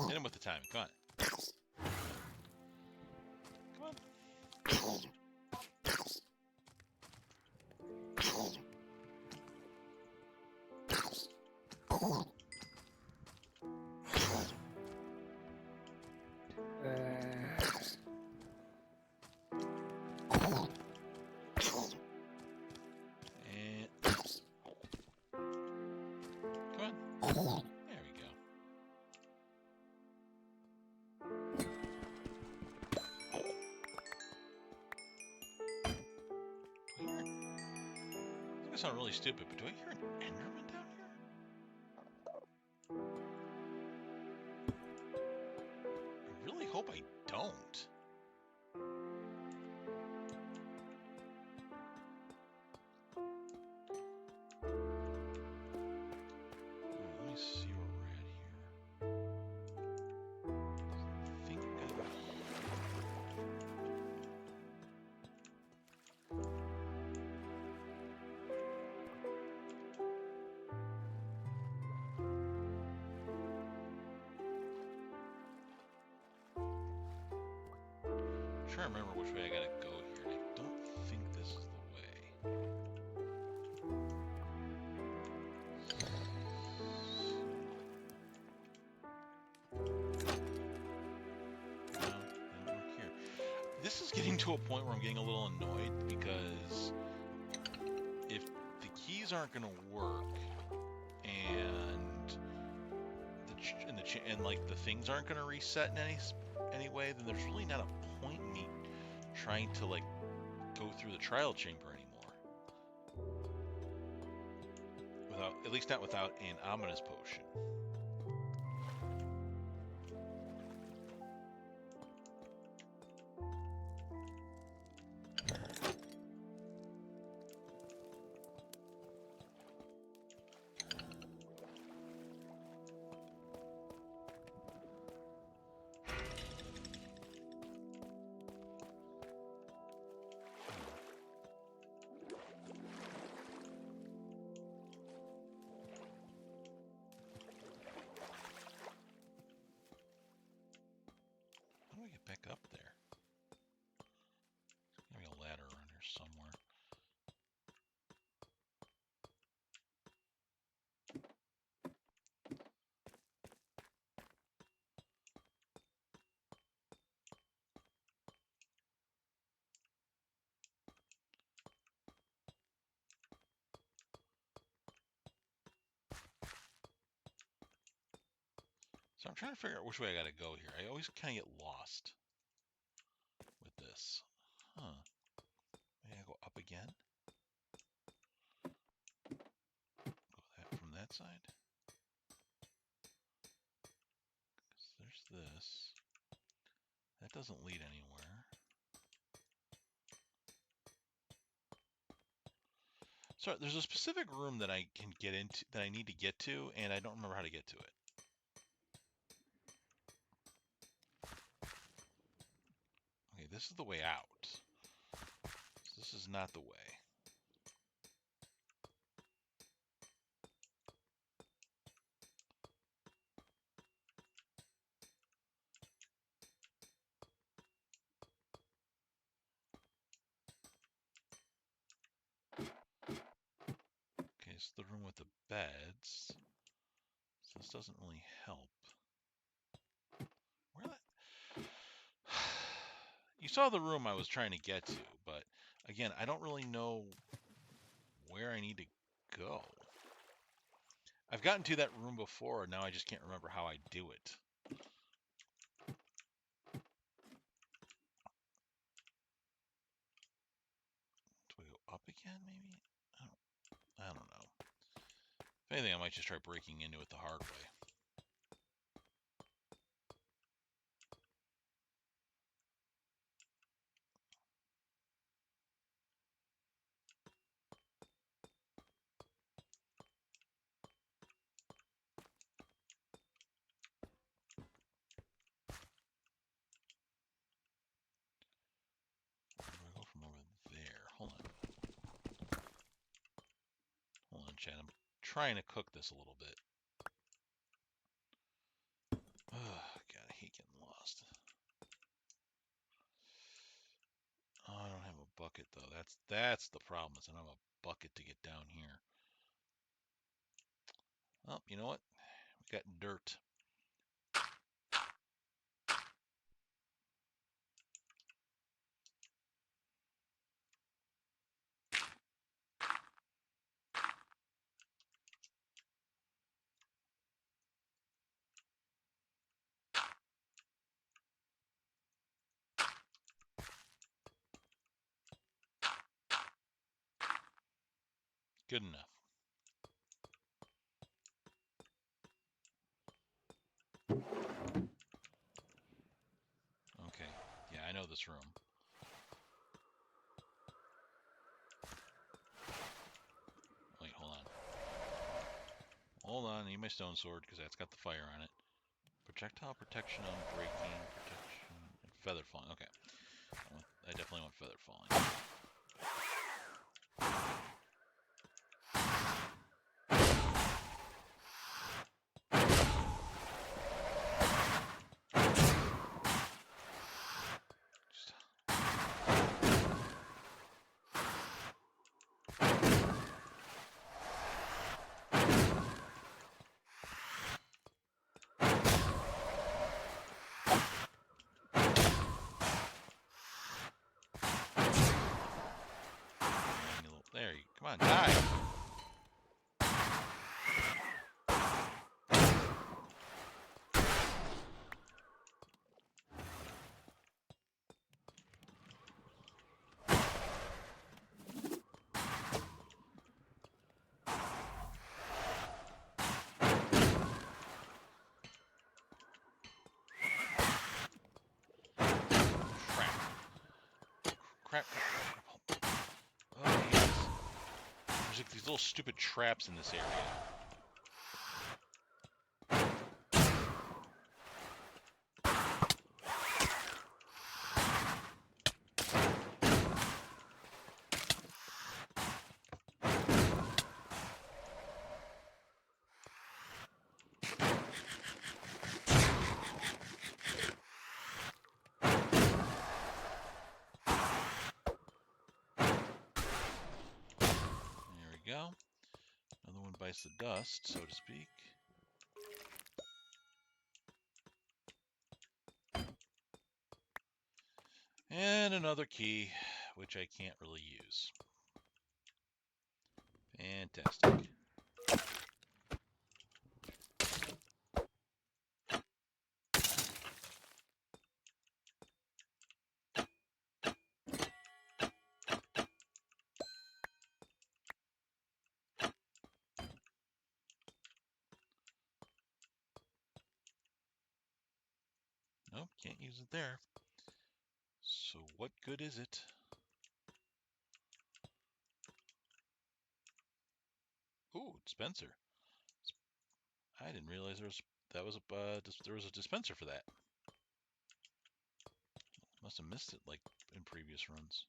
Hit him with the timing. Come on. Come on. And come on. There we go. I sound really stupid, but do I hear an Enderman down here? I really hope I don't. Let me see where we're at here. I think I'm trying to remember which way I gotta go here. I don't think this is the way. No, didn't work here. This is getting to a point where I'm getting a little annoyed because if the keys these aren't going to work, and like the things aren't going to reset in any way, then there's really not a point in me trying to like go through the trial chamber anymore. At least not without an ominous potion. Back up there. There's gonna be a ladder around here somewhere. So I'm trying to figure out which way I gotta go here. I always kind of get lost with this. Huh. Maybe I go up again? Go from that side? There's this. That doesn't lead anywhere. So there's a specific room that I can get into, that I need to get to, and I don't remember how to get to it. Okay, this is the way out. This is not the way. Okay, it's the room with the beds. So this doesn't really help. Where that? You saw the room I was trying to get to, but again, I don't really know where I need to go. I've gotten to that room before, and now I just can't remember how I do it. Do I go up again, maybe? I don't know. If anything, I might just try breaking into it the hard way. Where do I go from over there? Hold on. Hold on, Chad. I'm trying to cook this a little bit. Oh, God, I hate getting lost. Oh, I don't have a bucket, though. That's the problem, is I don't have a bucket to get down here. Well, you know what? We got dirt. Good enough. Okay. Yeah, I know this room. Wait, hold on. Hold on, I need my stone sword, because that's got the fire on it. Projectile protection on breaking, protection, and feather falling. Okay. I definitely want feather falling. There you come on, die! crap, crap, crap. Oh, yes. There's like these little stupid traps in this area. There we go. Another one bites the dust, so to speak. And another key, which I can't really use. Fantastic. Nope, can't use it there. So what good is it? Ooh, dispenser. I didn't realize there was a dispenser for that. Must have missed it like in previous runs.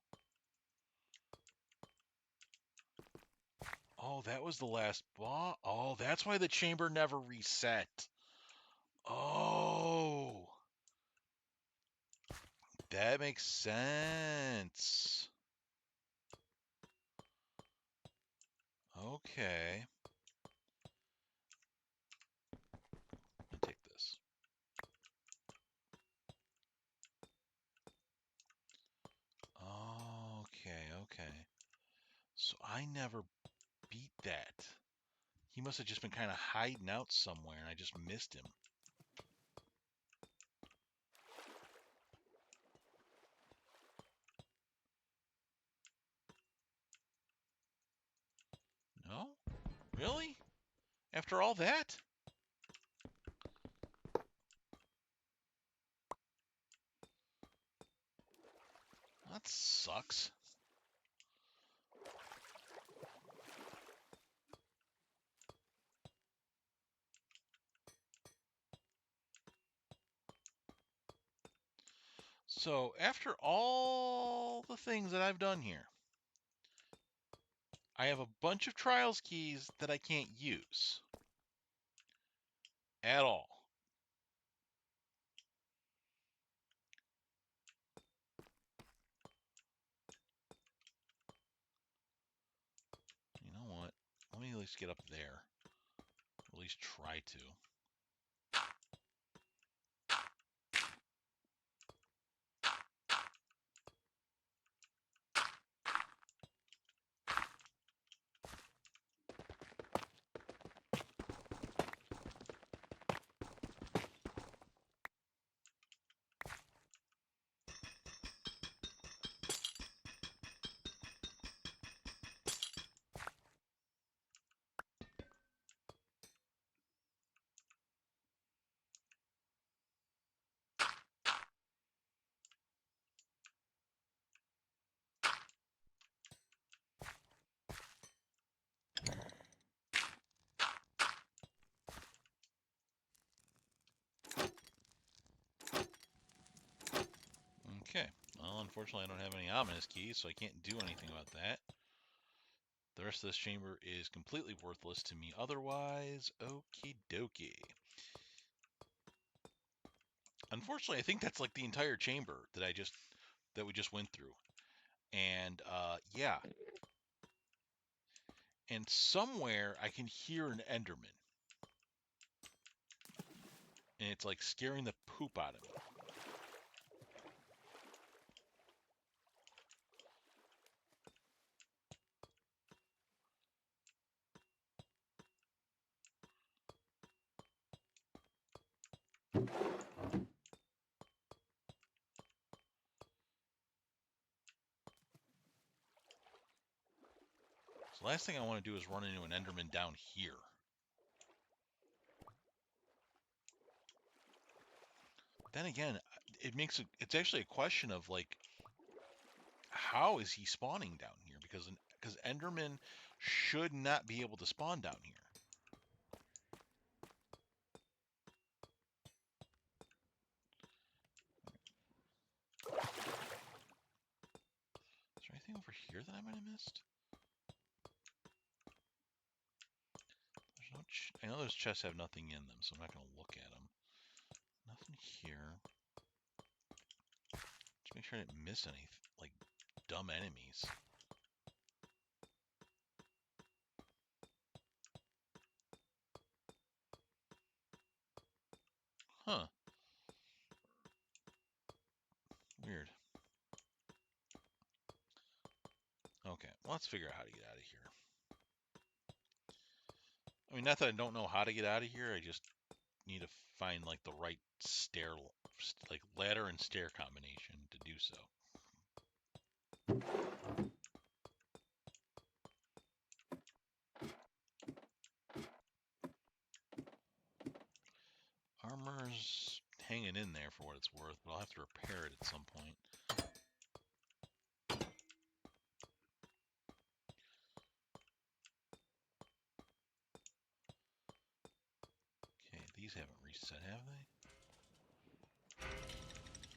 Oh, that was the last boss. Oh, that's why the chamber never reset. Oh, that makes sense. Okay. I'll take this. Okay, okay. So I never beat that. He must have just been kind of hiding out somewhere and I just missed him. No? Really? After all that? That sucks. So, after all the things that I've done here, I have a bunch of trials keys that I can't use at all. You know what? Let me at least get up there. At least try to. Okay. Well, unfortunately, I don't have any ominous keys, so I can't do anything about that. The rest of this chamber is completely worthless to me otherwise. Okie dokie. Unfortunately, I think that's like the entire chamber that we just went through. And yeah. And somewhere I can hear an Enderman. And it's like scaring the poop out of me. So the last thing I want to do is run into an Enderman down here. Then again, it's actually a question of like, how is he spawning down here? Because Enderman should not be able to spawn down here. Is there anything over here that I might have missed? There's no. I know those chests have nothing in them, so I'm not going to look at them. Nothing here. Just make sure I didn't miss any like dumb enemies. Huh. Weird. Okay, well, let's figure out how to get out of here. I mean, not that I don't know how to get out of here. I just need to find like the right stair, like ladder and stair combination to do so. Armor's hanging in there for what it's worth, but I'll have to repair it at some point. Okay, these haven't reset, have they?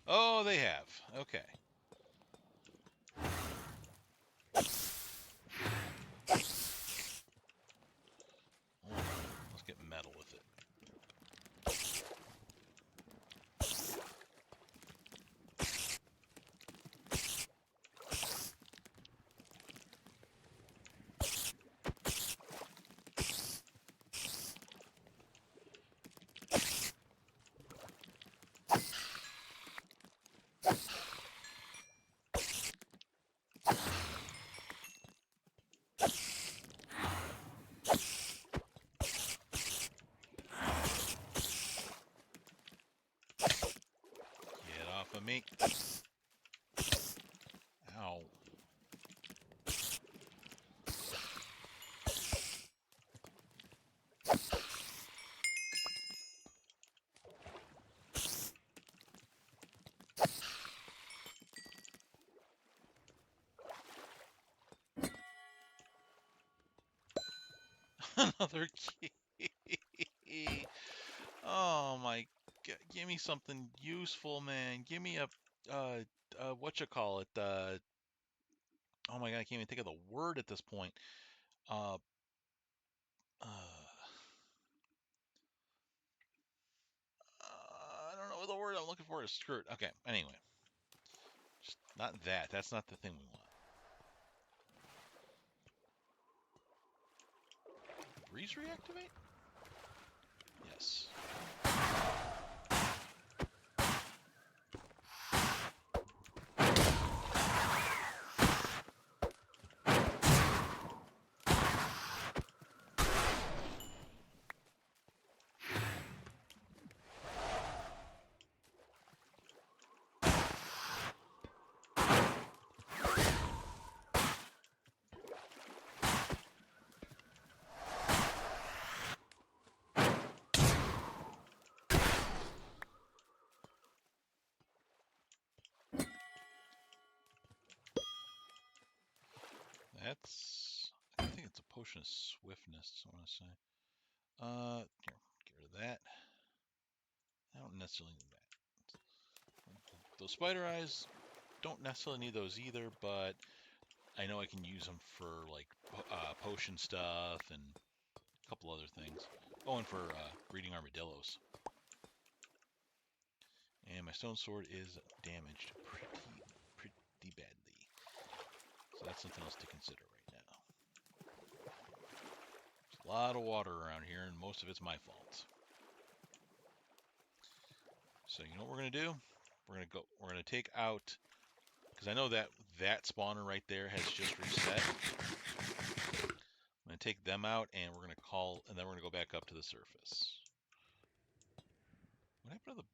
Oh, they have. Okay. Let's get metal with it. Get off of me. Ow. Another key. Oh my god, give me something useful, man. Give me a what you call it? Oh my god, I can't even think of the word at this point. Uh, I don't know what the word I'm looking for is. Screw it. Okay, anyway. Just not that. That's not the thing we want. Breeze reactivate? Yes. I think it's a potion of swiftness, I want to say. Here, get rid of that. I don't necessarily need that. Those spider eyes, don't necessarily need those either, but I know I can use them for like potion stuff and a couple other things. Oh, and for breeding armadillos. And my stone sword is damaged pretty badly. So that's something else to consider right now. There's a lot of water around here, and most of it's my fault. So you know what we're gonna do? We're gonna take out, because I know that spawner right there has just reset. I'm gonna take them out, and we're gonna and then we're gonna go back up to the surface. What happened to the?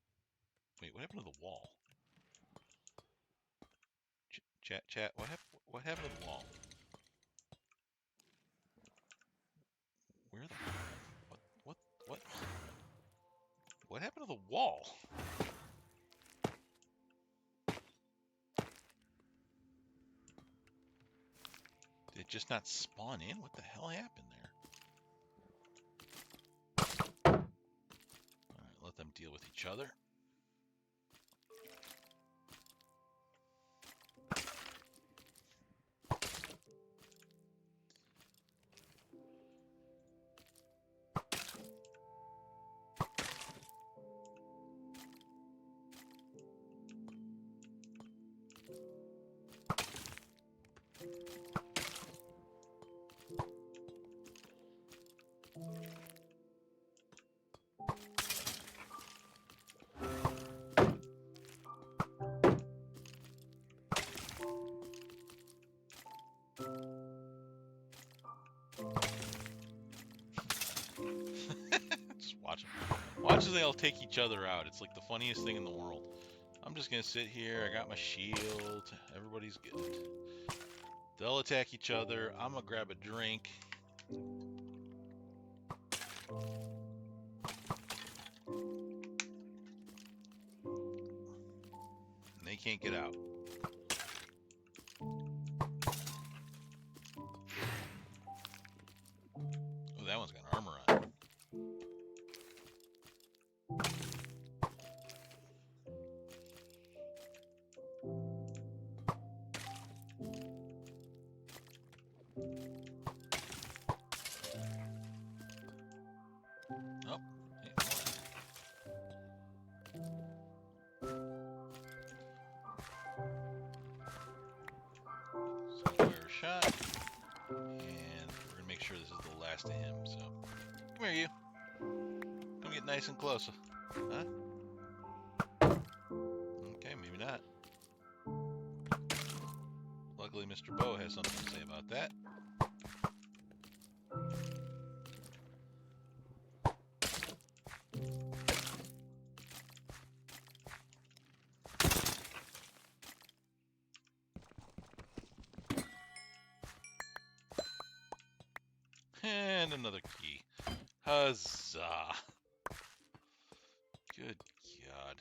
Wait, what happened to the wall? Chat. What happened to the wall? Where the? What? What happened to the wall? just not spawn in? What the hell happened there? All right, let them deal with each other. Just watch them. Watch as they all take each other out. It's like the funniest thing in the world. I'm just gonna sit here. I got my shield. Everybody's good. They'll attack each other. I'm gonna grab a drink. And they can't get out. Oh, that one's got armor on. Oh, hey, so fire a shot, and we're gonna make sure this is the last of him. So, come here, you. Come get nice and close. Huh? Okay, maybe not. Luckily, Mr. Bo has something to say about that. And another key. Huzzah! Good God.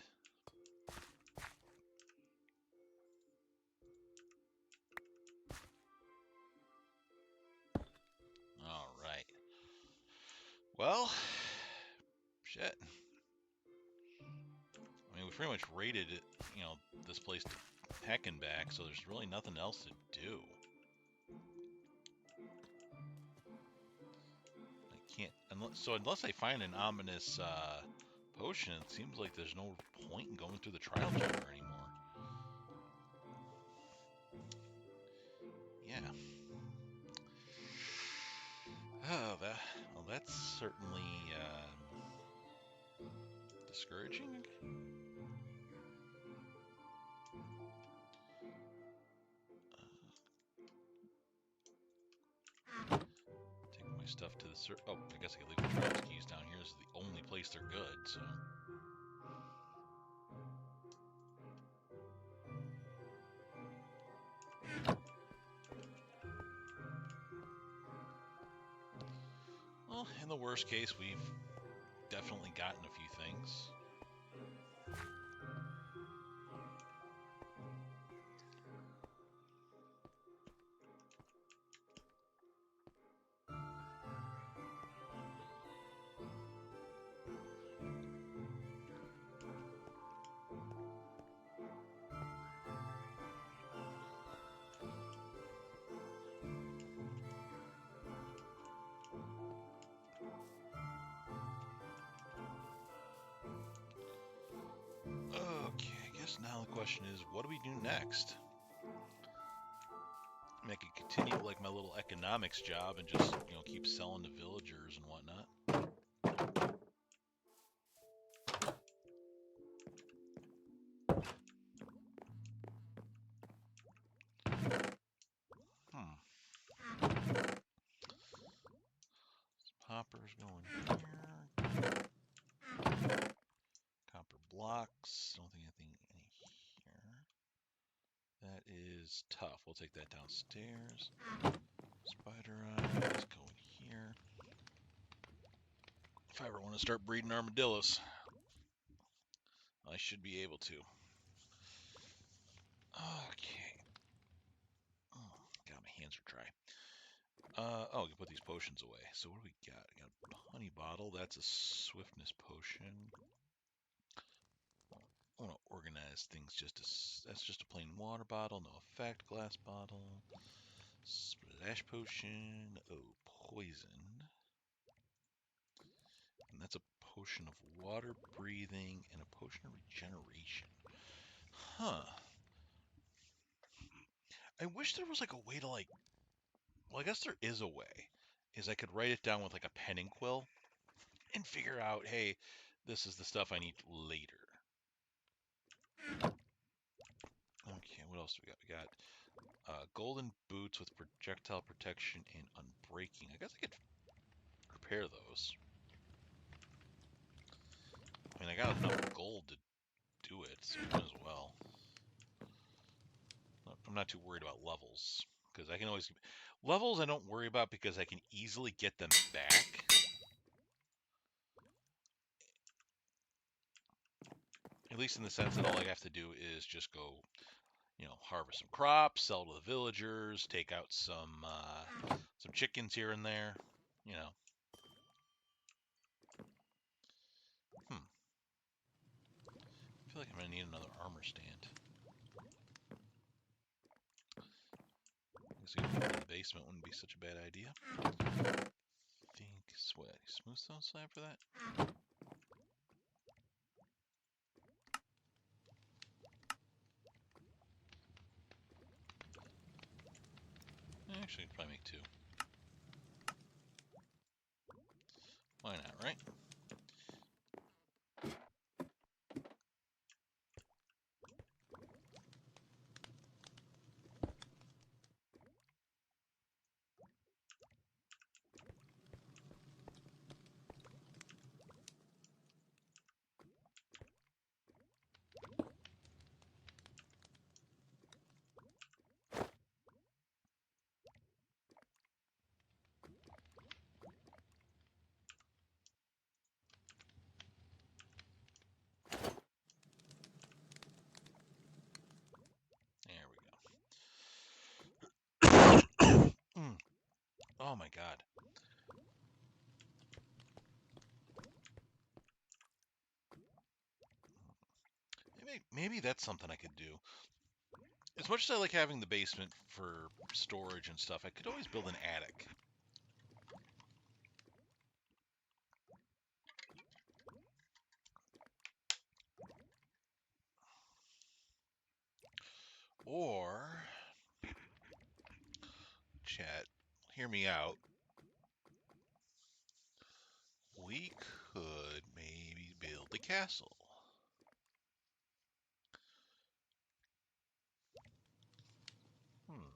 All right. Well, shit. I mean, we pretty much raided it, this place to heck and back, so there's really nothing else to do. I can't, unless I find an ominous potion, it seems like there's no point in going through the trial chamber anymore. Yeah. Oh, that's certainly discouraging. Take my stuff to the oh, I guess I could leave the trials keys down here. This is the only place they're good, so. Well, in the worst case, we've definitely gotten a few things. Okay, I guess now the question is, what do we do next? I could continue like my little economics job and just, keep selling to villagers and whatnot. Hopper's going here. Copper blocks. Don't think anything here. That is tough. We'll take that downstairs. Spider eyes going here. If I ever want to start breeding armadillos, I should be able to. Okay. Oh, God, my hands are dry. Oh, I can put these potions away. So what do we got? I got a honey bottle. That's a swiftness potion. I want to organize things that's just a plain water bottle, no effect. Glass bottle. Splash potion. Oh, poison. And that's a potion of water breathing and a potion of regeneration. Huh. I wish there was like a way to well, I guess there is a way. Is I could write it down with like a pen and quill and figure out, hey, this is the stuff I need later. Okay, what else do we got? We got golden boots with projectile protection and unbreaking. I guess I could repair those. I mean, I got enough gold to do it, so might as well. I'm not too worried about levels because I can always levels I don't worry about because I can easily get them back. At least in the sense that all I have to do is just go, harvest some crops, sell to the villagers, take out some chickens here and there, you know. I feel like I'm gonna need another armor stand. I guess going in the basement wouldn't be such a bad idea. Think sweat. Smooth stone slab for that? Actually, I'd probably make 2. Why not, right? There we go. Oh my god. Maybe that's something I could do. As much as I like having the basement for storage and stuff, I could always build an attic. Or, chat, hear me out. We could maybe build a castle. Hmm.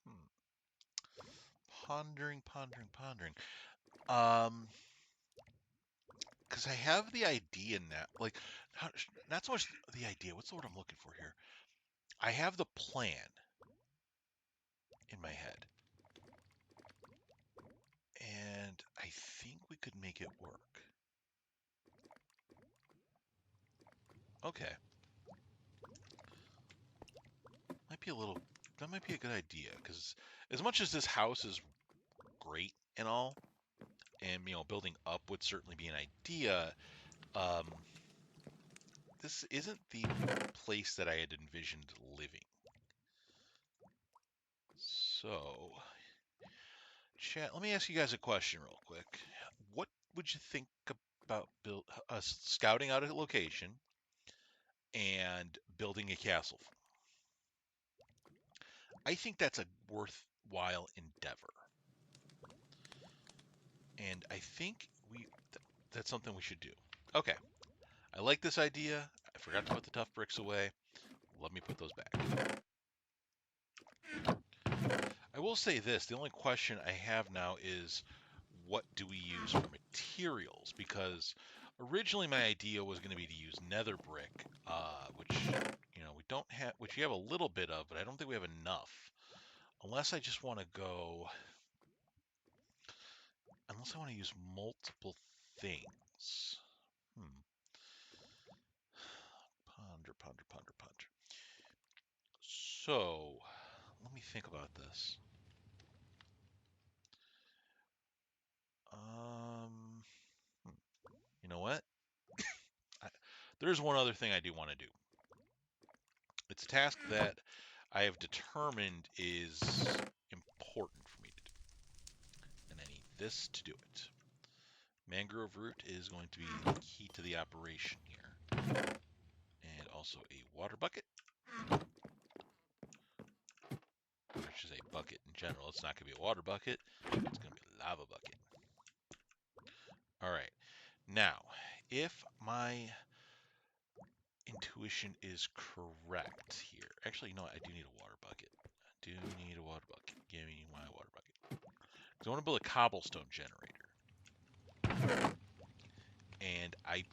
Hmm. Pondering, pondering, pondering. Because I have the idea now. Like, not so much the idea. What's the word I'm looking for here? I have the plan in my head. And I think we could make it work. Okay. That might be a good idea. Because as much as this house is great and all, and, building up would certainly be an idea, this isn't the place that I had envisioned living. So, chat, let me ask you guys a question real quick. What would you think about scouting out a location and building a castle? I think that's a worthwhile endeavor. And I think that's something we should do. Okay. I like this idea. I forgot to put the tough bricks away. Let me put those back. I will say this, the only question I have now is what do we use for materials? Because originally my idea was going to be to use nether brick, which we don't have, which we have a little bit of, but I don't think we have enough. Unless I just want to go, unless I want to use multiple things. Ponder, ponder, ponder, ponder. So let me think about this. You know what? I, there's one other thing I do want to do. It's a task that I have determined is important for me to do, and I need this to do it. Mangrove root is going to be the key to the operation here, and also a water bucket, which is a bucket in general. It's not going to be a water bucket. It's going to be a lava bucket. All right. Now, if my intuition is correct here. Actually, you know what? I do need a water bucket. I do need a water bucket. Give me my water bucket. Because I want to build a cobblestone generator. And I'm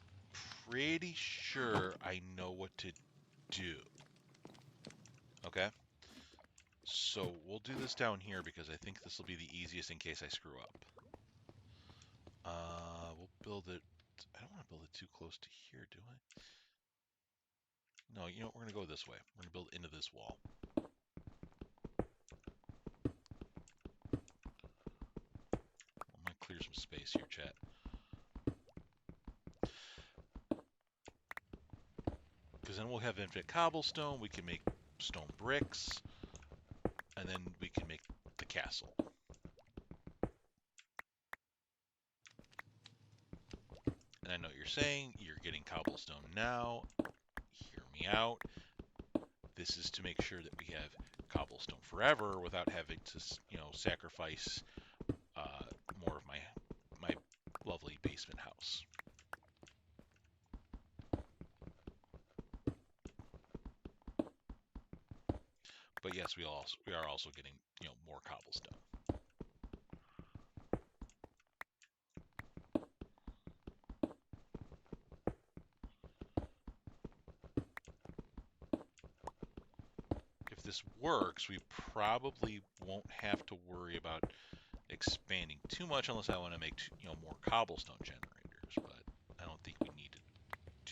pretty sure I know what to do. Okay? So we'll do this down here because I think this will be the easiest in case I screw up. We'll build it. I don't want to build it too close to here, do I? No, you know what? We're going to go this way. We're going to build into this wall. I might clear some space here, chat. Because then we'll have infinite cobblestone. We can make stone bricks. And then we can make the castle. And I know what you're saying. You're getting cobblestone now. Hear me out. This is to make sure that we have cobblestone forever without having to, sacrifice more of my lovely basement house. But yes, we are also getting more cobblestone. If this works, we probably won't have to worry about expanding too much unless I want to make more cobblestone generators. But I don't think we need to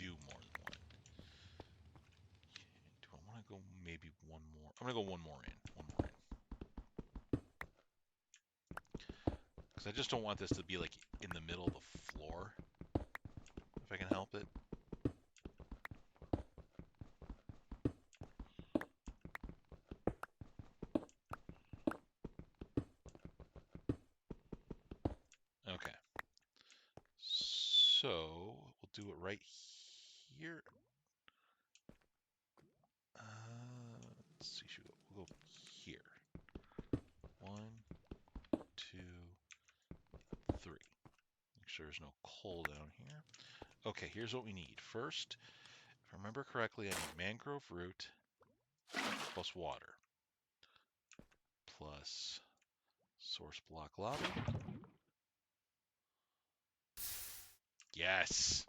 do more than one. Do I want to go maybe one more? I'm gonna go one more in. Because I just don't want this to be like in the middle of the floor, if I can help it. Okay. So we'll do it right here. Let's see. We'll go here. 1, 2, 3. Make sure there's no coal down here. Okay, here's what we need. First, if I remember correctly, I need mangrove root plus water plus source block lava. Yes.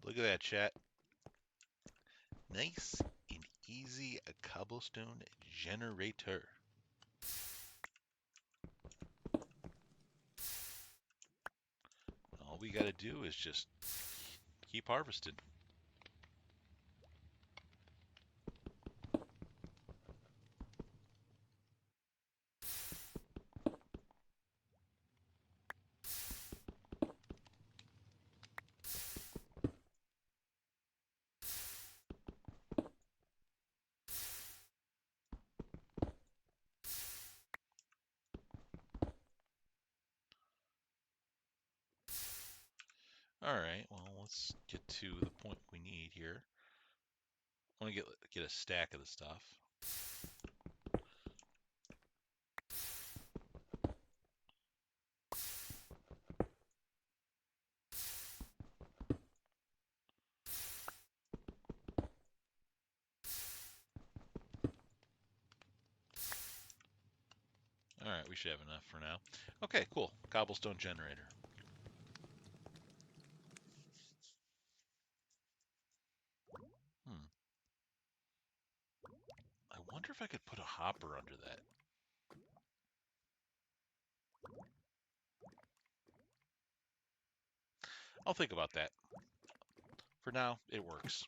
Look at that, chat. Nice and easy a cobblestone generator. All we gotta do is just keep harvesting. Alright, well, let's get to the point we need here. I want to get a stack of the stuff. Alright, we should have enough for now. Okay, cool. Cobblestone generator. if I could put a hopper under that. I'll think about that. For now, it works.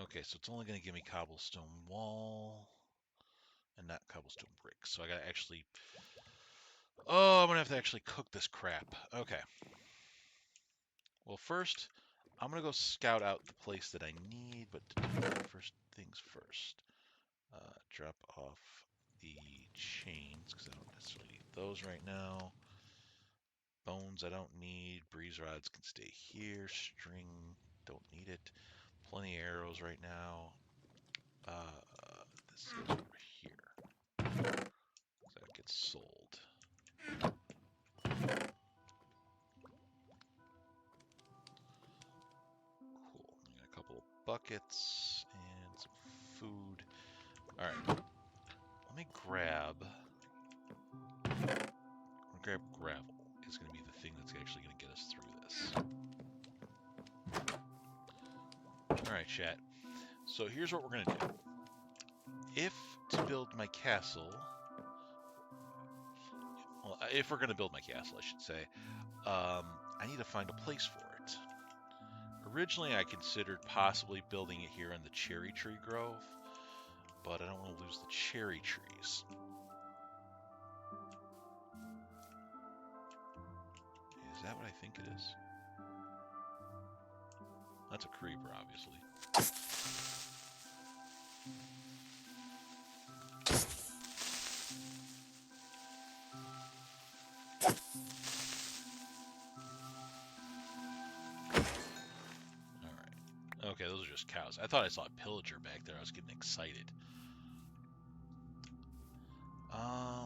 Okay, so it's only going to give me cobblestone wall and not cobblestone bricks. So I got to actually... Oh, I'm going to have to actually cook this crap. Okay. Well, first, I'm going to go scout out the place that I need, but first things first. Drop off the chains, because I don't necessarily need those right now. Bones I don't need. Breeze rods can stay here. String, don't need it. Plenty of arrows right now. This goes over here. That gets sold. Cool. I got a couple of buckets and some food. All right. Let me grab. Gravel. Is going to be the thing that's actually going to get us through this. All right, chat. So here's what we're going to do. If to build my castle, well, if we're going to build my castle, I should say, I need to find a place for it. Originally, I considered possibly building it here in the cherry tree grove, but I don't want to lose the cherry trees. Is that what I think it is? That's a creeper, obviously. Alright. Okay, those are just cows. I thought I saw a pillager back there. I was getting excited.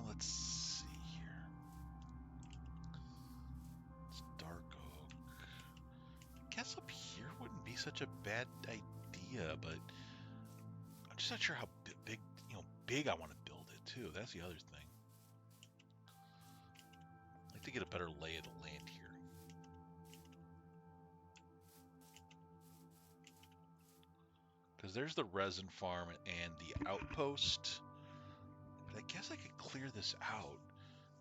Let's see here. It's dark oak. I guess up here wouldn't be such a bad idea, but I'm just not sure how big I want to build it too. That's the other thing. I'd like to get a better lay of the land here. Because there's the resin farm and the outpost. But I guess I could clear this out,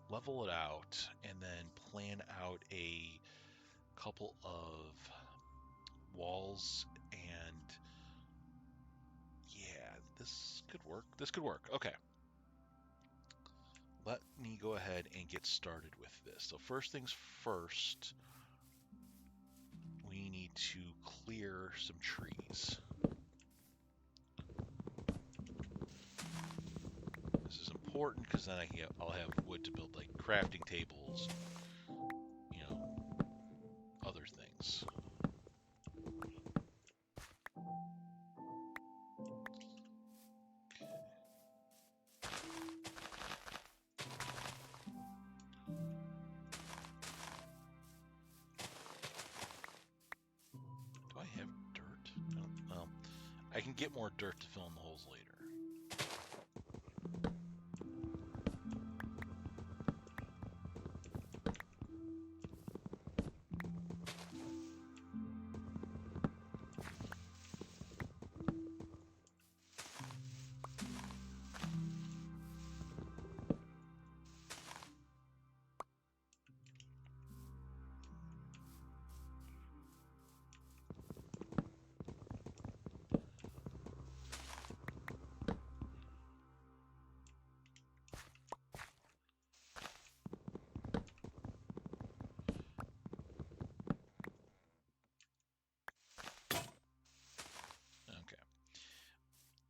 level it out, and then plan out a couple of walls, and yeah, this could work. This could work. Okay. Let me go ahead and get started with this. So first things first, we need to clear some trees. This is important because then I'll have wood to build like crafting tables, other things. Do I have dirt? Well, I can get more dirt to fill in the holes later.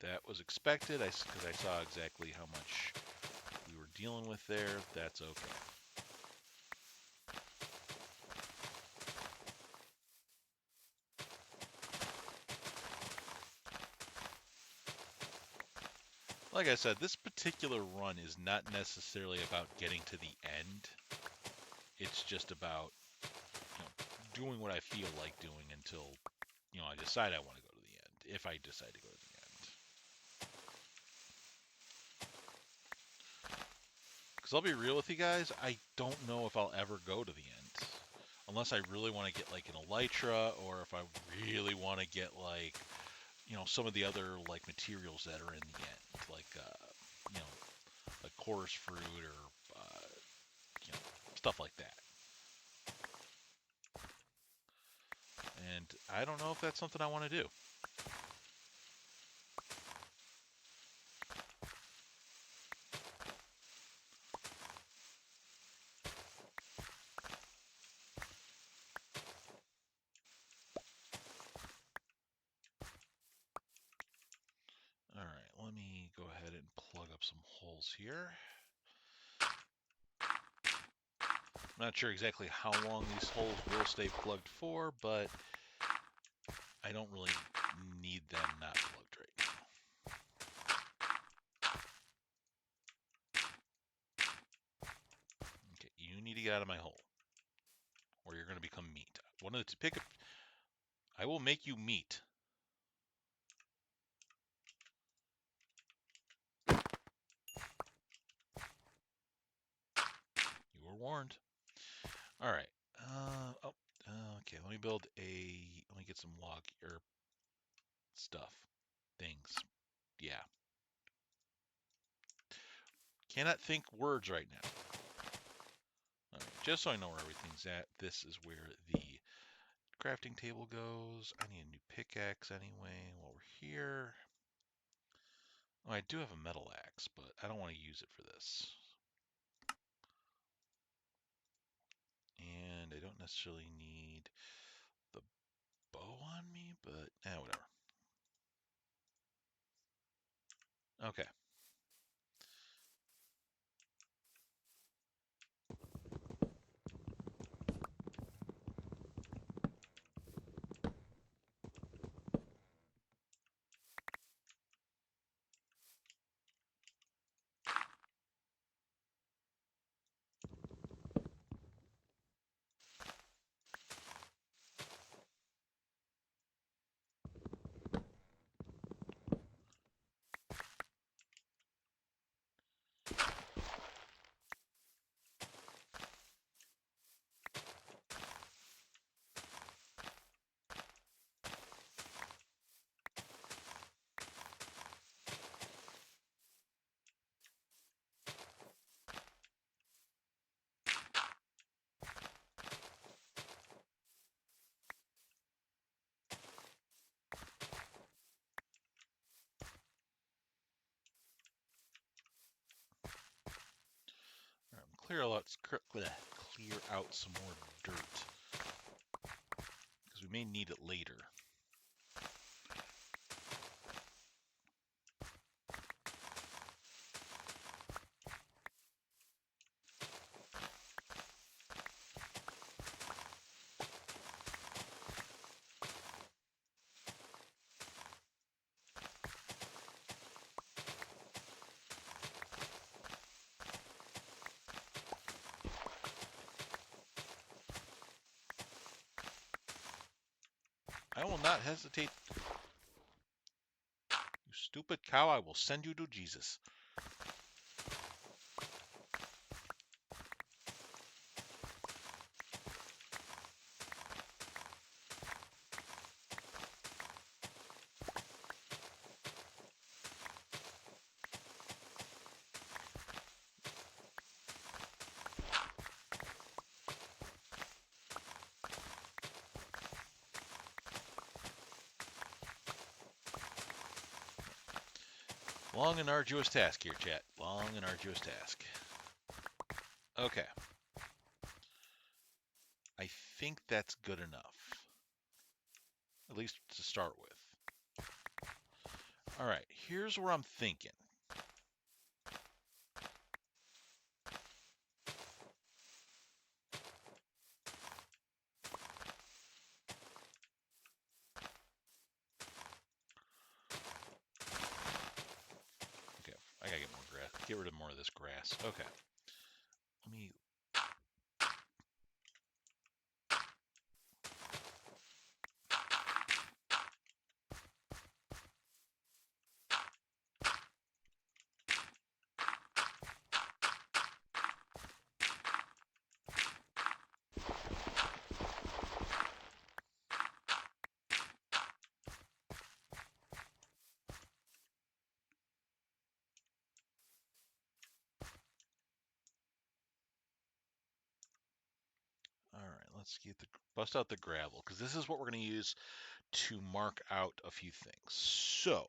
That was expected, because I saw exactly how much we were dealing with there. That's okay. Like I said, this particular run is not necessarily about getting to the end. It's just about doing what I feel like doing until I decide I want to go to the end, if I decide to go to the end. Because I'll be real with you guys, I don't know if I'll ever go to the end. unless I really want to get like an elytra, or if I really want to get like, some of the other like materials that are in the end, like you know, like chorus fruit or stuff like that. And I don't know if that's something I want to do. All right, let me go ahead and plug up some holes here. I'm not sure exactly how long these holes will stay plugged for, but I don't really need them not plugged right now. Okay, you need to get out of my hole, or you're going to become meat. One of the pick up. I will make you meat. You were warned. All right. Okay. Let me build a. Let me get some log or stuff, things. Yeah. Cannot think words right now. All right. Just so I know where everything's at. This is where the crafting table goes. I need a new pickaxe anyway. While we're here. Oh, I do have a metal axe, but I don't want to use it for this. And I don't necessarily need the bow on me, but whatever. Okay. All right, clear out some more dirt because we may need it later. I will not hesitate. You stupid cow, I will send you to Jesus. Long and arduous task here, chat. Long and arduous task. Okay. I think that's good enough. At least to start with. All right, here's where I'm thinking. Okay, I gotta get more grass. Get rid of more of this grass. Okay. Let me. let's get bust out the gravel, because this is what we're going to use to mark out a few things. So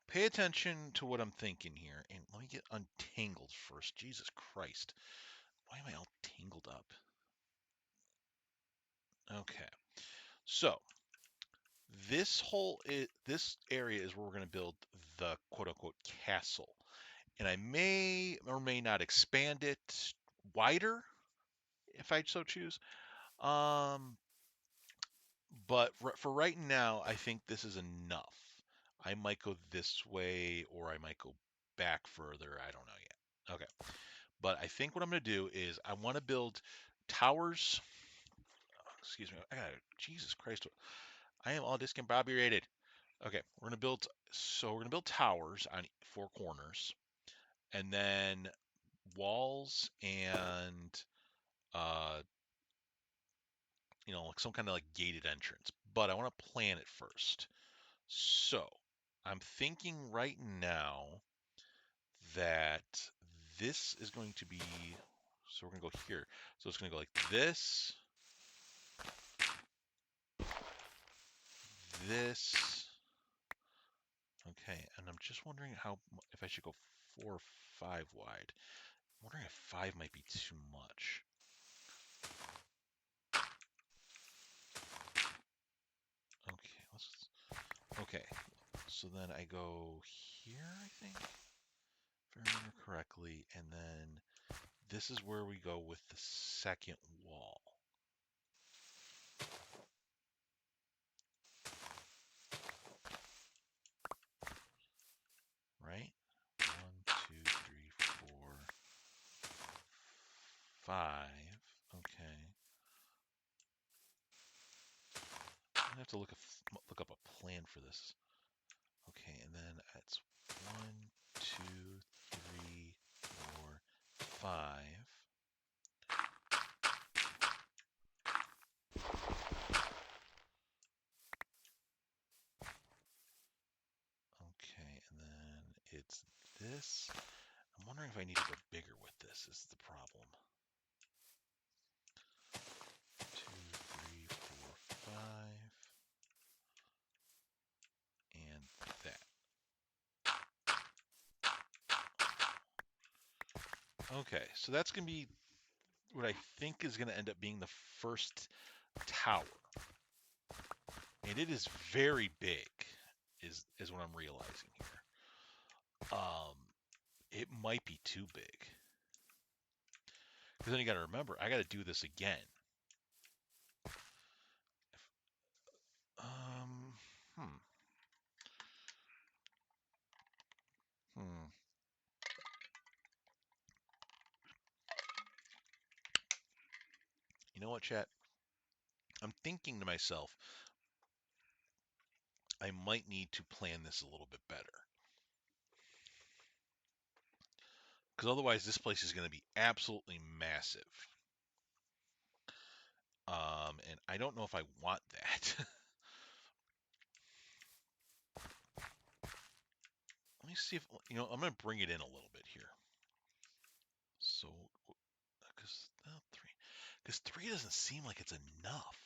pay attention to what I'm thinking here, and let me get untangled first. Jesus Christ, why am I all tangled up? Okay, so this area is where we're going to build the quote unquote castle, and I may or may not expand it wider if I so choose. But for right now, I think this is enough. I might go this way or I might go back further. I don't know yet. Okay. But I think what I'm going to do is I want to build towers. Excuse me. Jesus Christ. I am all discombobulated. Okay. We're going to build towers on four corners and then walls and, uh, like some kind of like gated entrance. But I want to plan it first. So I'm thinking right now that this is going to be, so we're going to go here. So it's going to go like this, this. Okay, and I'm just wondering if I should go 4 or 5 wide. I'm wondering if 5 might be too much. Okay, so then I go here, I think, if I remember correctly, and then this is where we go with the second wall. Right? 1, 2, 3, 4, 5. Okay. I'm gonna have to look up a plan for this. Okay, and then that's 1, 2, 3, 4, 5. Okay, and then it's this. I'm wondering if I need to go bigger with this. This is the problem. 2, 3, 4, 5. And that. Okay, so that's going to be what I think is going to end up being the first tower. And it is very big, is what I'm realizing here. It might be too big. Because then you got to remember, I got to do this again. Um, hmm. Hmm. You know what, chat? I'm thinking to myself, I might need to plan this a little bit better. Because otherwise, this place is going to be absolutely massive. And I don't know if I want that. Let me see if, I'm going to bring it in a little bit here. So, because 3 doesn't seem like it's enough.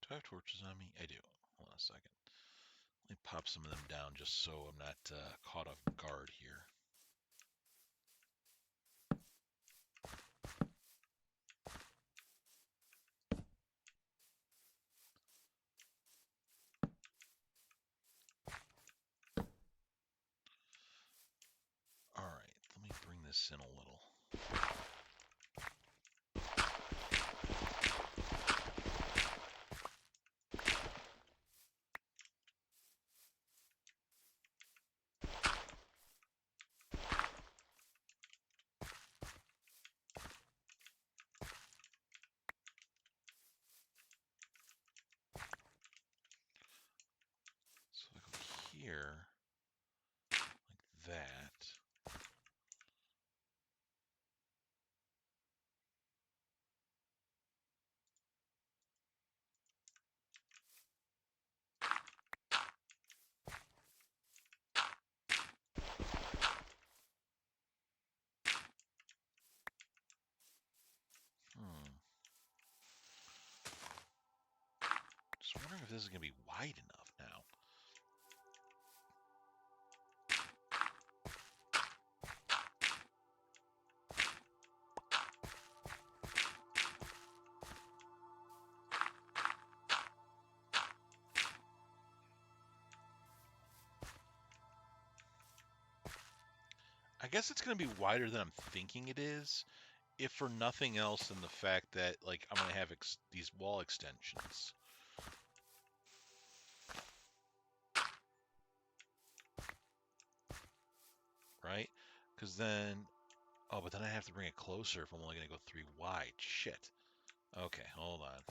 Do I have torches on me? I do. Hold on a second. Let me pop some of them down just so I'm not caught off guard here. All right, let me bring this in a little. here, like that. Just wondering if this is going to be wide enough now. I guess it's going to be wider than I'm thinking it is, if for nothing else than the fact that like I'm going to have these wall extensions. Right? Because then, oh, but then I have to bring it closer if I'm only going to go 3 wide. Shit. Okay, hold on.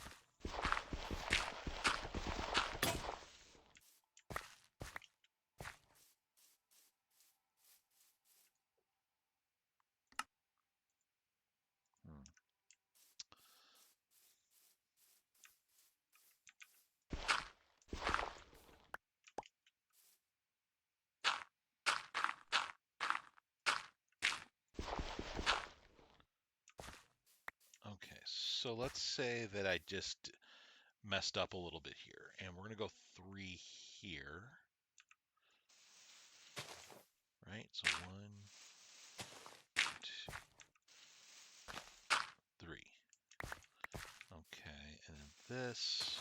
Okay, so let's say that I just messed up a little bit here, and we're going to go 3 here. Right? So 1, 2, 3. Okay, and then this.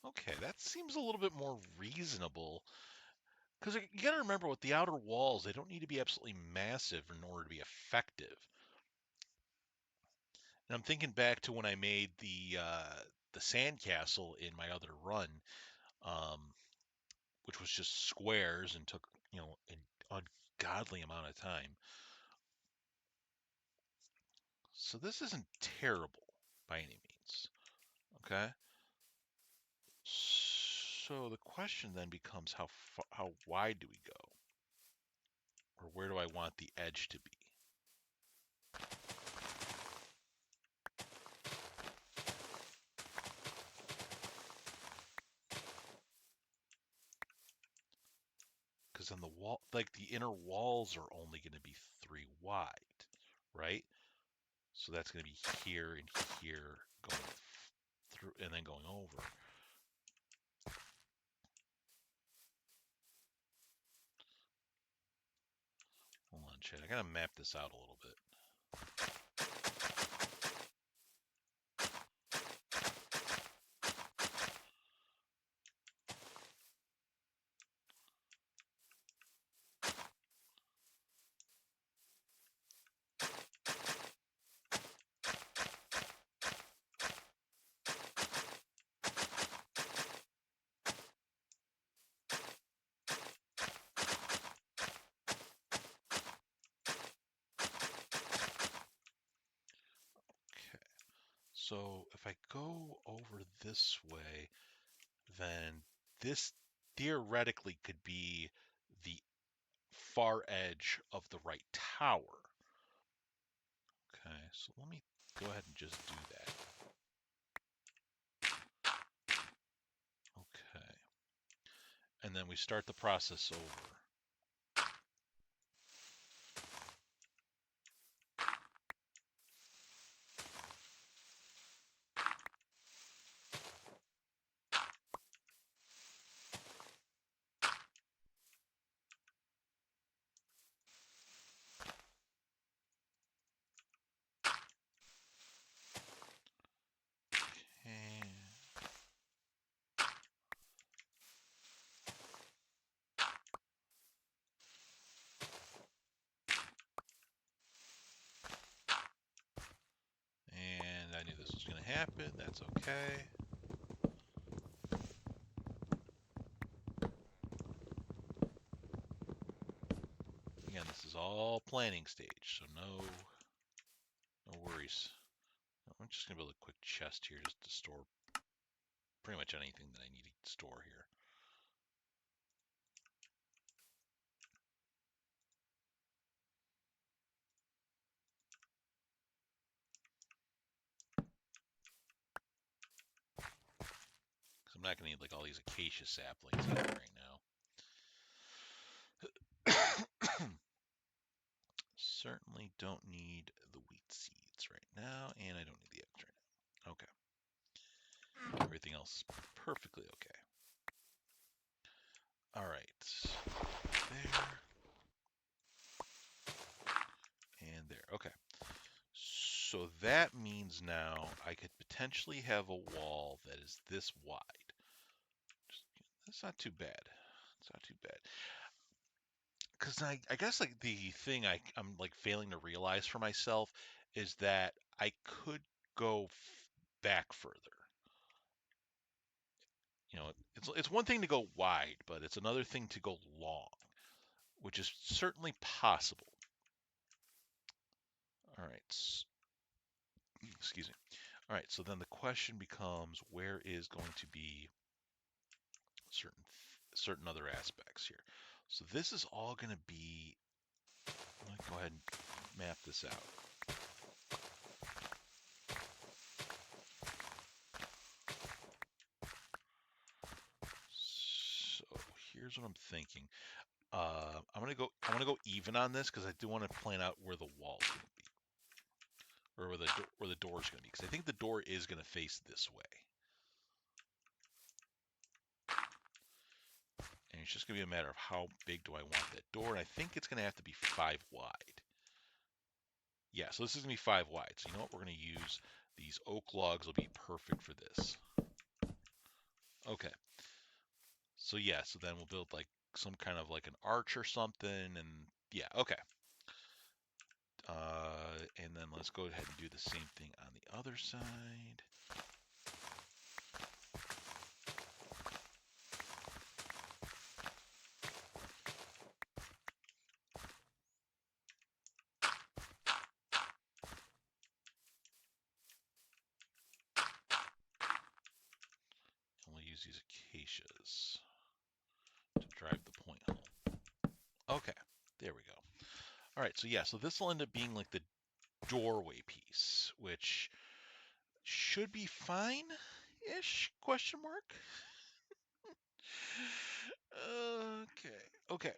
Okay, that seems a little bit more reasonable. Because you got to remember, with the outer walls, they don't need to be absolutely massive in order to be effective. And I'm thinking back to when I made the sandcastle in my other run, um, which was just squares and took an ungodly amount of time. So this isn't terrible by any means. Okay. So the question then becomes how wide do we go? Or where do I want the edge to be? Because then the wall, like the inner walls are only going to be 3 wide, right? So that's going to be here and here going through and then going over. Hold on, Chad. I got to map this out a little bit. Okay. So if I go over this way, then this theoretically could be the far edge of the right tower. Okay, so let me go ahead and just do that. Okay. And then we start the process over. Okay. happen. That's okay. Again, this is all planning stage, so no worries. I'm just gonna build a quick chest here just to store pretty much anything that I need to store here. Because I'm not gonna need like all these acacia saplings out right now. Certainly don't need the wheat seeds right now, and I don't need the eggs right now. Okay. Everything else is perfectly okay. All right. There. And there. Okay. So that means now I could potentially have a wall that is this wide. That's not too bad. It's not too bad. Because I guess like the thing I'm like failing to realize for myself is that I could go back further. You know, it's one thing to go wide, but it's another thing to go long, which is certainly possible. All right. Excuse me. All right. So then the question becomes, where is going to be certain other aspects here? So this is all going to be. Let me go ahead and map this out. So here's what I'm thinking. I'm gonna go even on this because I do want to plan out where the wall's gonna be, or where the door's gonna be, because I think the door is gonna face this way, and it's just gonna be a matter of how big do I want that door, and I think it's gonna have to be 5 wide. Yeah, so this is gonna be 5 wide. So you know what? We're gonna use these oak logs. Will be perfect for this. Okay. So yeah, so then we'll build like some kind of like an arch or something, and yeah, okay. And then let's go ahead and do the same thing on the other side. And we'll use these acacias to drive the point home. Okay, there we go. All right, so yeah, so this will end up being like the doorway piece, which should be fine-ish, question mark? Okay, okay.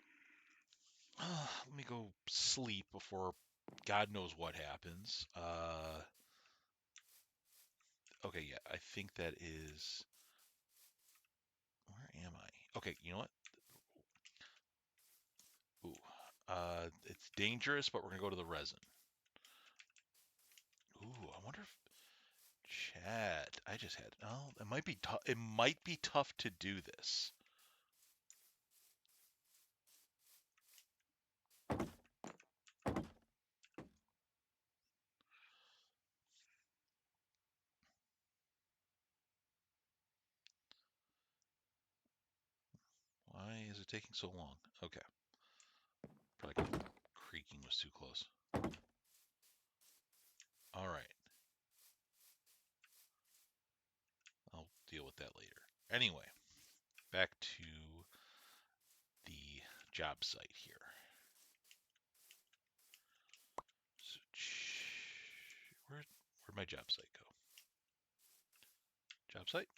Let me go sleep before God knows what happens. Okay, yeah, I think that is... Where am I? Okay, you know what? Ooh, it's dangerous, but we're gonna go to the resin. Ooh, I wonder if Chad, I just had. Oh, it might be tough. It might be tough to do this. Why is it taking so long? Okay, probably because creaking was too close. All right, I'll deal with that later. Anyway, back to the job site here. So, where'd my job site go? Job site?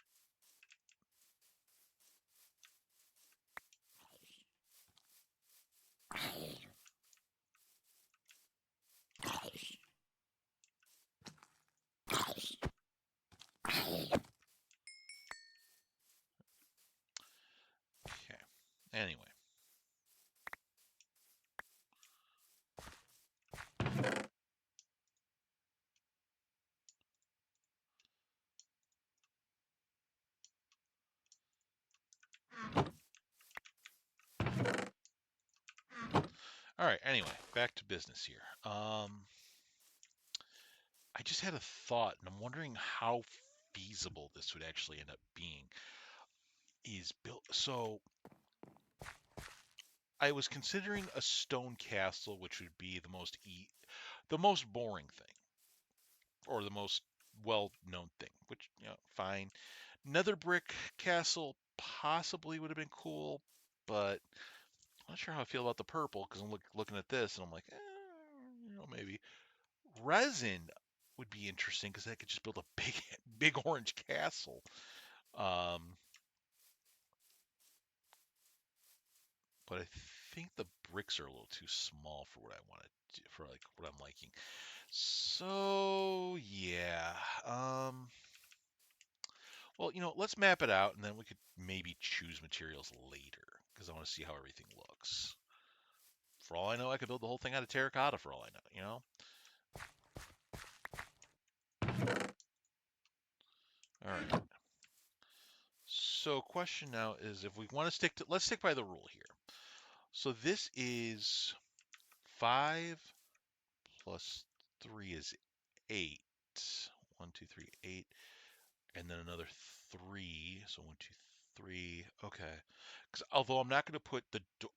Okay. Anyway. All right. Anyway, back to business here. I just had a thought, and I'm wondering how feasible this would actually end up being. Is built so I was considering a stone castle, which would be the most boring thing, or the most well-known thing. Which, fine. Nether brick castle possibly would have been cool, but I'm not sure how I feel about the purple because I'm looking at this and I'm like, maybe resin would be interesting because I could just build a big big orange castle. Um, but I think the bricks are a little too small for what I want to do, for like what I'm liking. So yeah. Well, let's map it out and then we could maybe choose materials later because I want to see how everything looks. For all I know, I could build the whole thing out of terracotta for all I know. All right. So question now is if we want to let's stick by the rule here. So this is 5 plus 3 is 8. 1, 2, 3, 8. And then another 3. So 1, 2, 3. Okay. Because although I'm not going to put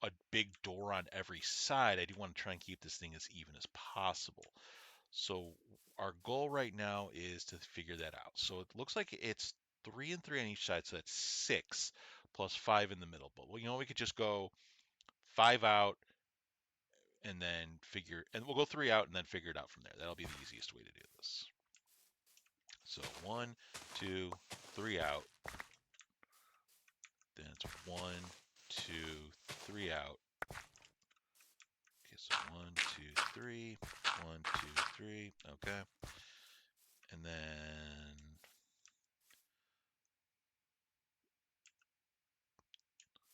a big door on every side, I do want to try and keep this thing as even as possible. So our goal right now is to figure that out. So it looks like it's 3 and 3 on each side, so that's 6 plus 5 in the middle. But well, we could just go 5 out and then and we'll go 3 out and then figure it out from there. That'll be the easiest way to do this. So 1, 2, 3 out. Then it's 1, 2, 3 out. Okay, so 1, 2, 3, 1, 2, 3. Okay. And then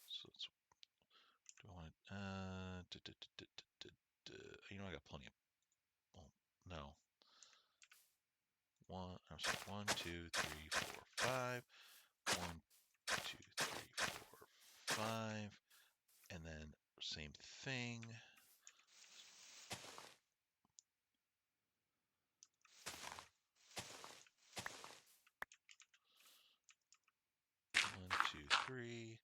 so it's do I want I got plenty of. Oh, no. One, two, three, four, five. 1, 2, 3, 4, 5. And then same thing. 1, 2, 3.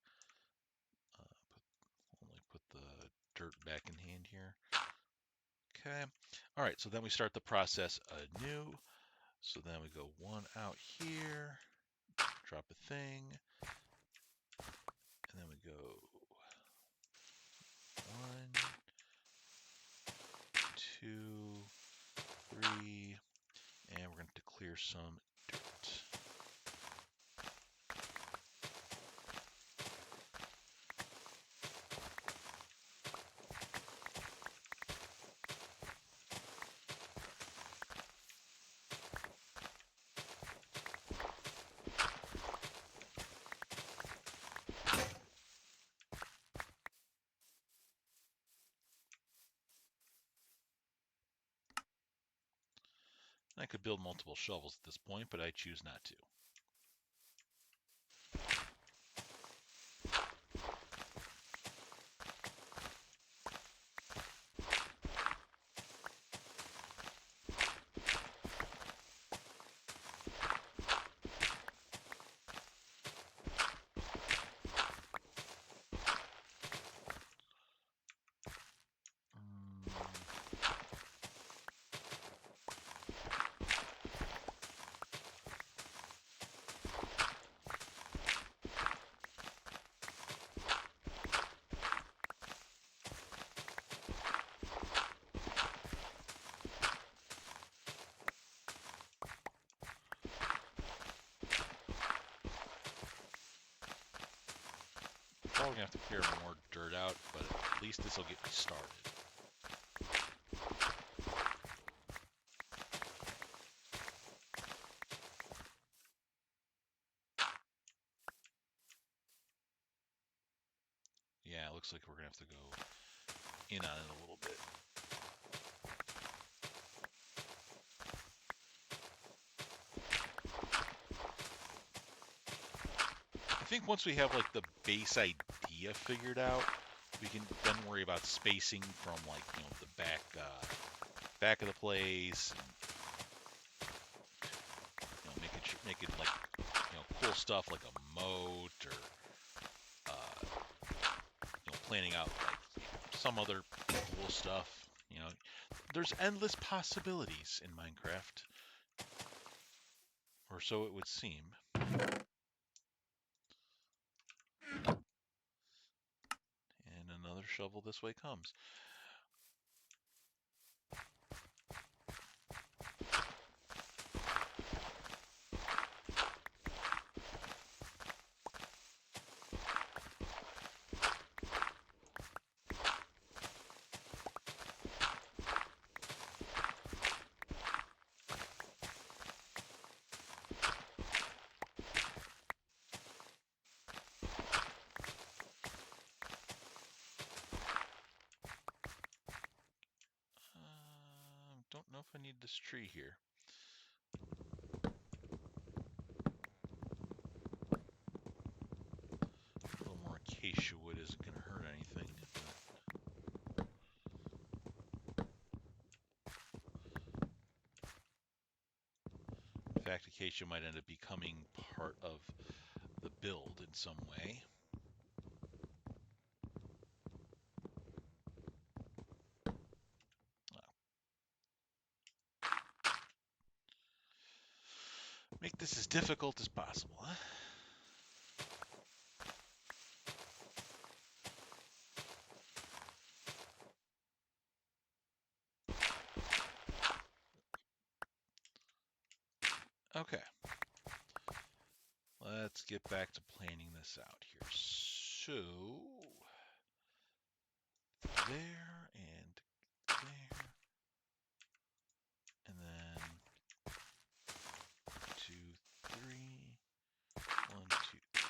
Only put the dirt back in hand here. Okay. All right. So then we start the process anew. So then we go 1 out here, drop a thing, and then we go 1, 2, 3, and we're going to clear some dirt. I could build multiple shovels at this point, but I choose not to. Probably gonna have to clear more dirt out, but at least this will get me started. Yeah, it looks like we're gonna have to go in on it a little bit. I think once we have like the base idea figured out, we can then worry about spacing from like the back of the place. making like, cool stuff like a moat or, planning out like some other cool stuff. There's endless possibilities in Minecraft, or so it would seem. And another shovel this way comes. Don't know if I need this tree here. A little more acacia wood isn't going to hurt anything. In fact, acacia might end up becoming part of the build in some way. Make this as difficult as possible, huh? Okay. Let's get back to planning this out here. So, there and there. And then 2, 3. 1, 2, 3.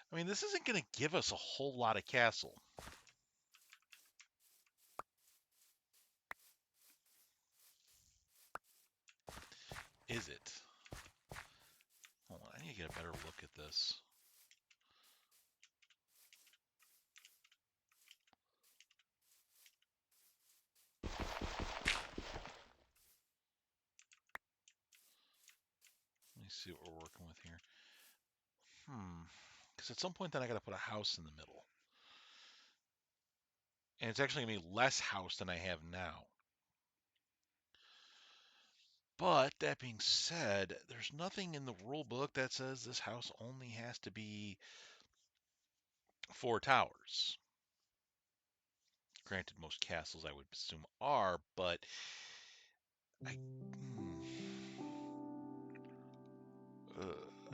I mean, this isn't going to give us a whole lot of castle. Is it? Hold on, I need to get a better look at this. Let me see what we're working with here. Because at some point then I got to put a house in the middle. And it's actually going to be less house than I have now. But that being said, there's nothing in the rule book that says this house only has to be 4 towers. Granted, most castles I would assume are, but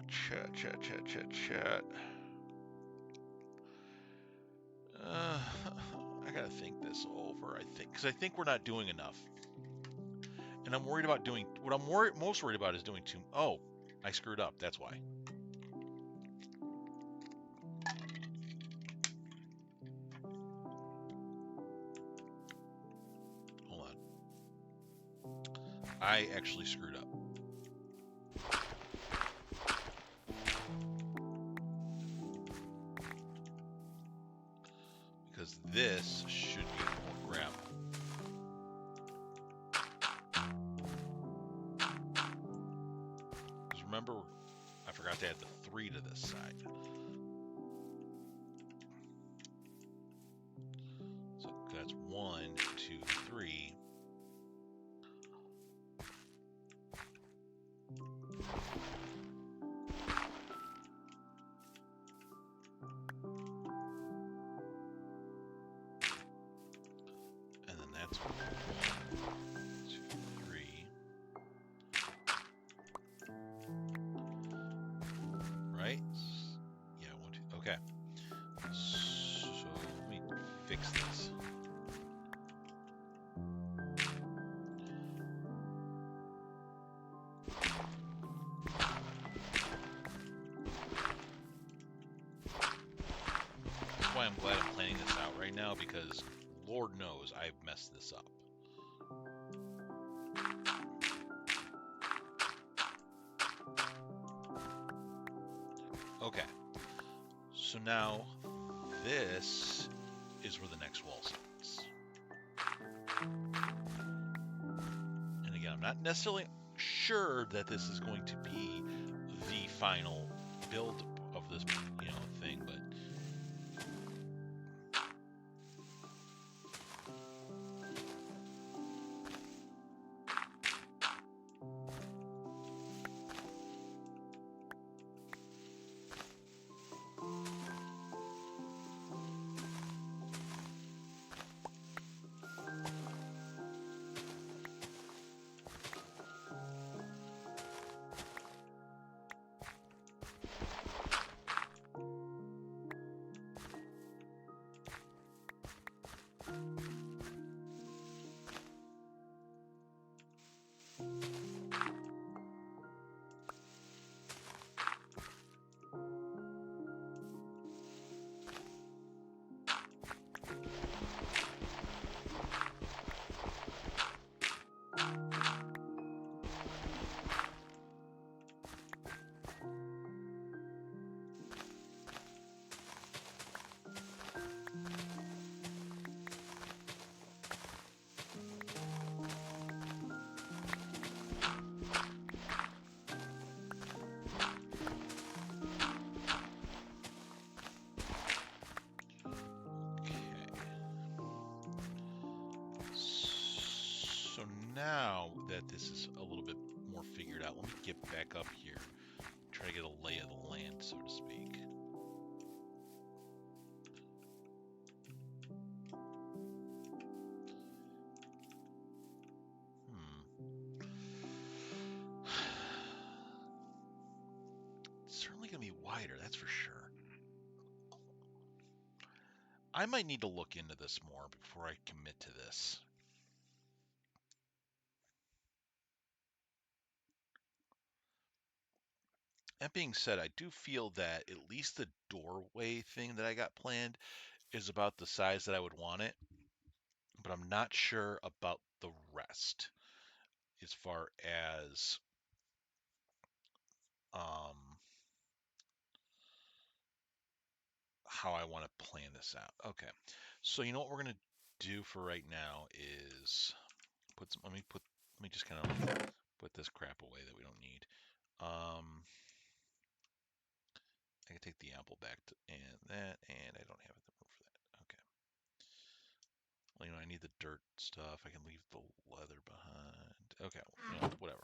chat. I gotta think this over. Because I think we're not doing enough, and I'm worried about doing. What I'm most worried about is doing too. Oh, I screwed up. That's why. Hold on. I actually screwed up. Because this should be more gravel. Because remember, I forgot to add the 3 to this side. So that's 1, 2, 3. And then that's 1, 2, 3. Right? Yeah, 1, 2. Okay. So let me fix this. That's why I'm glad I'm planning this out right now, because Lord knows I've messed this up. Okay. So now this is where the next wall starts. And again, I'm not necessarily sure that this is going to be the final build of this, thing, but so now that this is a little bit more figured out, let me get back up here, try to get a lay of the land, so to speak. It's certainly going to be wider, that's for sure. I might need to look into this more before I commit to this. That being said, I do feel that at least the doorway thing that I got planned is about the size that I would want it, but I'm not sure about the rest as far as how I want to plan this out. Okay, so you know what we're gonna do for right now is let me just kind of put this crap away that we don't need. I can take the apple back and that, and I don't have the room for that. Okay. Well, I need the dirt stuff. I can leave the leather behind. Okay, whatever.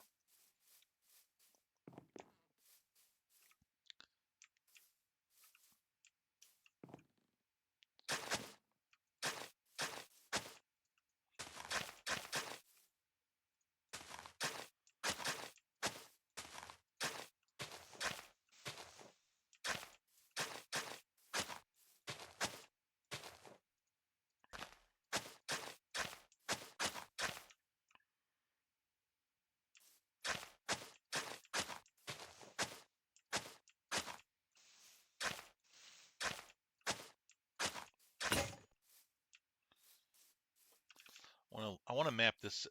I want to map this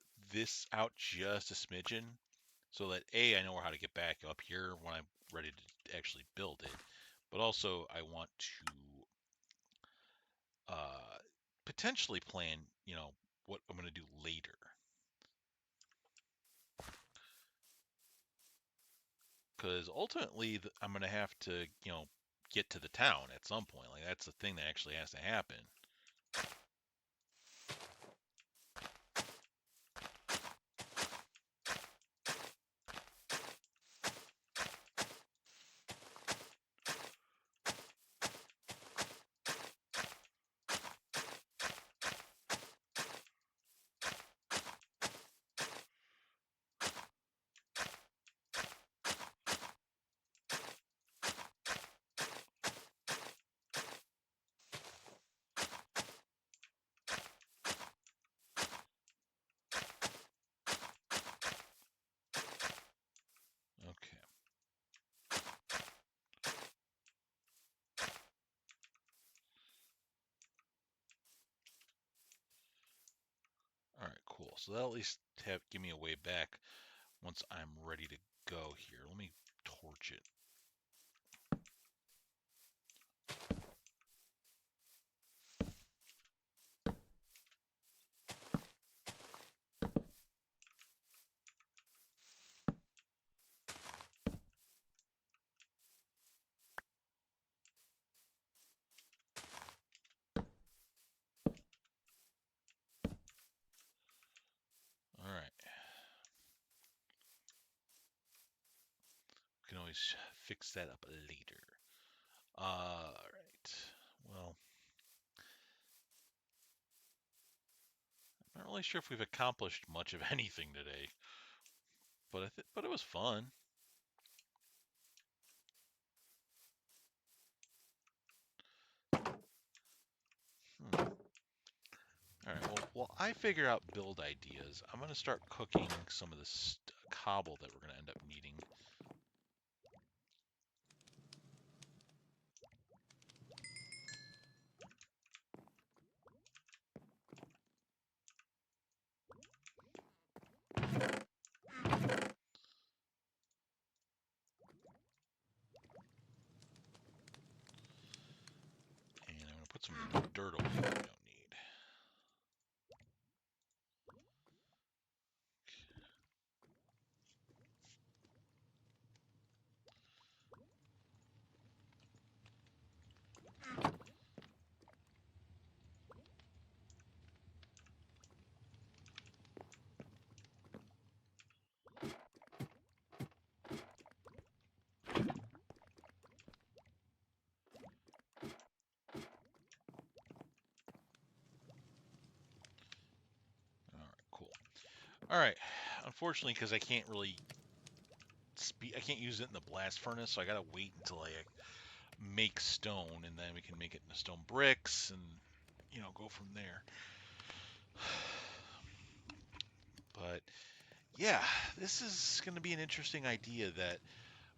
out just a smidgen, so that I know how to get back up here when I'm ready to actually build it, but also I want to potentially plan, what I'm going to do later. Because ultimately, I'm going to have to, get to the town at some point. Like, that's the thing that actually has to happen. Okay. All right, cool. So that'll at least give me a way back once I'm ready to go here. Let me torch it. always fix that up later. All right. Well, I'm not really sure if we've accomplished much of anything today, but it was fun. Hmm. All right. Well, I figure out build ideas. I'm gonna start cooking some of this cobble that we're gonna end up needing. And I'm going to put some dirt away that we don't need. All right, cool. All right. Unfortunately, because I can't really I can't use it in the blast furnace, so I gotta wait until I make stone, and then we can make it into stone bricks, and go from there. But yeah, this is going to be an interesting idea that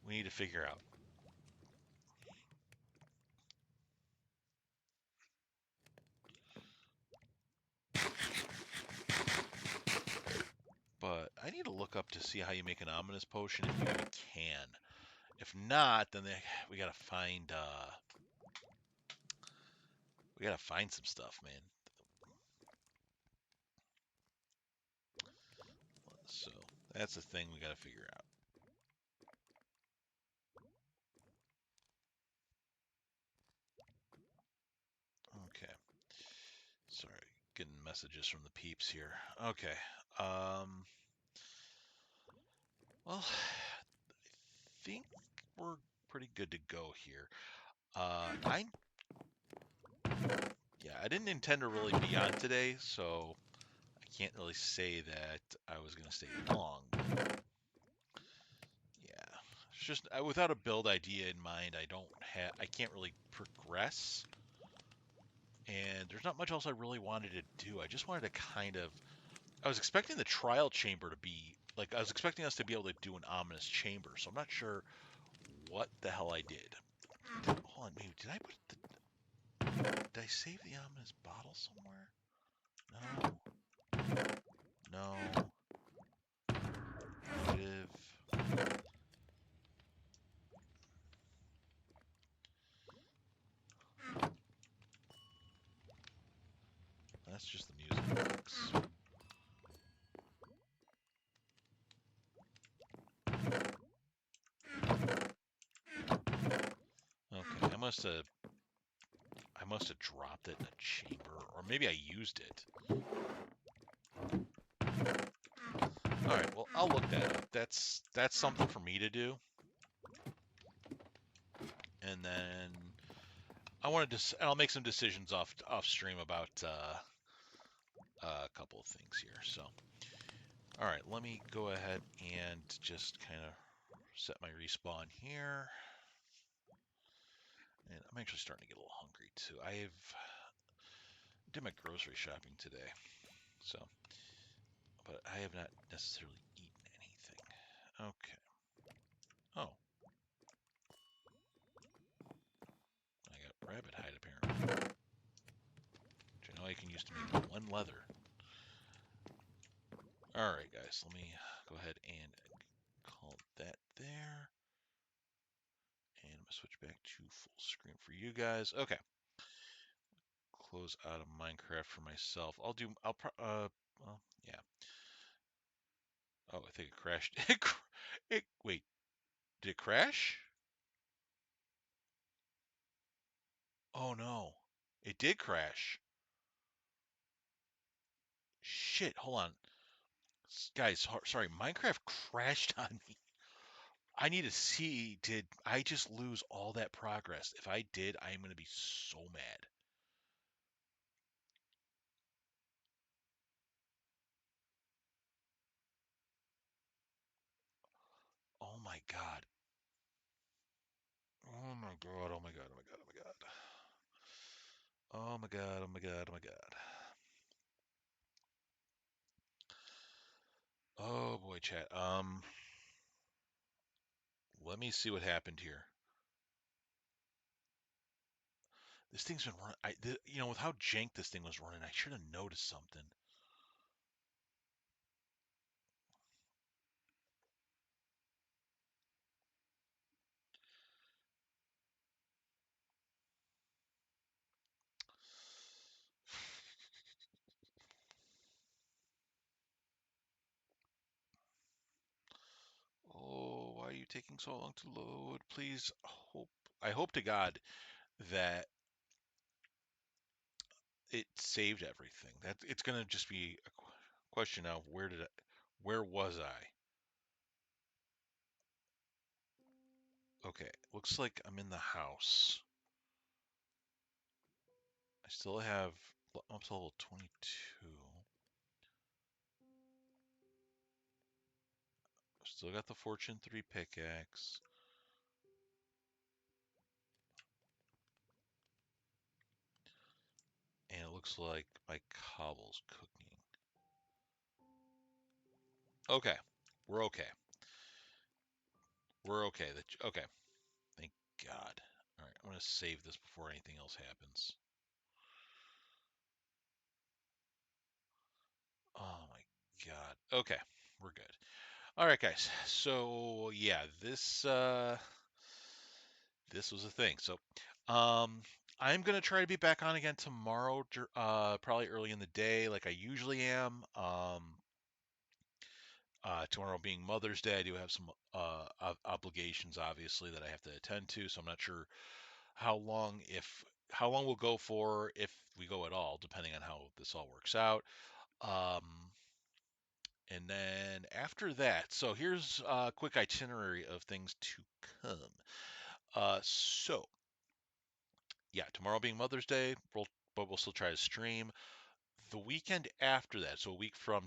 we need to figure out. But I need to look up to see how you make an ominous potion if you even can. If not, then we gotta find some stuff, man. So that's the thing we gotta figure out. Okay. Sorry, getting messages from the peeps here. Okay. Well, I think we're pretty good to go here. I Yeah, I didn't intend to really be on today, so I can't really say that I was gonna stay long. Yeah, it's just without a build idea in mind, I can't really progress. And there's not much else I really wanted to do. I just wanted to I was expecting the trial chamber to be like, I was expecting us to be able to do an ominous chamber. So I'm not sure what the hell I did. Hold on, maybe did I save the ominous bottle somewhere? No, no, negative. That's just the music box. Okay, I must have dropped it in a chamber, or maybe I used it. All right, well, I'll look that up. That's something for me to do. And then I'll make some decisions off stream about a couple of things here. So, all right, let me go ahead and just kind of set my respawn here. And I'm actually starting to get a little hungry too. Did my grocery shopping today, so, but I have not necessarily eaten anything. Okay. Oh, I got rabbit hide apparently, which I know I can use to make one leather. All right, guys, let me go ahead and call that there. And I'm gonna switch back to full screen for you guys. Okay. Close out of Minecraft for myself. Well, yeah. Oh, I think it crashed. Wait, did it crash? Oh no, it did crash. Shit, hold on. Guys, sorry, Minecraft crashed on me. I need to see, did I just lose all that progress? If I did, I am going to be so mad. Oh my God. Oh my God. Oh my God. Oh my God. Oh my God. Oh my God. Oh my God. Oh my God. Oh boy, chat. Let me see what happened here. This thing's been running. With how jank this thing was running, I should have noticed something. Oh, why are you taking so long to load? Please hope. I hope to God that it saved everything. That it's gonna just be a question of where was I? Okay, looks like I'm in the house. I still have up to level 22. Still got the Fortune 3 pickaxe. And it looks like my cobble's cooking. Okay, we're okay. We're okay. Okay, thank God. All right, I'm gonna save this before anything else happens. Oh my God. Okay, we're good. All right, guys. So yeah, this was a thing. So, I'm gonna try to be back on again tomorrow, probably early in the day, like I usually am. Tomorrow being Mother's Day, I do have some obligations, obviously, that I have to attend to. So I'm not sure how long, if how long we'll go for, if we go at all, depending on how this all works out. Um, and then after that, so here's a quick itinerary of things to come. So yeah, tomorrow being Mother's Day, but we'll still try to stream. The weekend after that, so a week from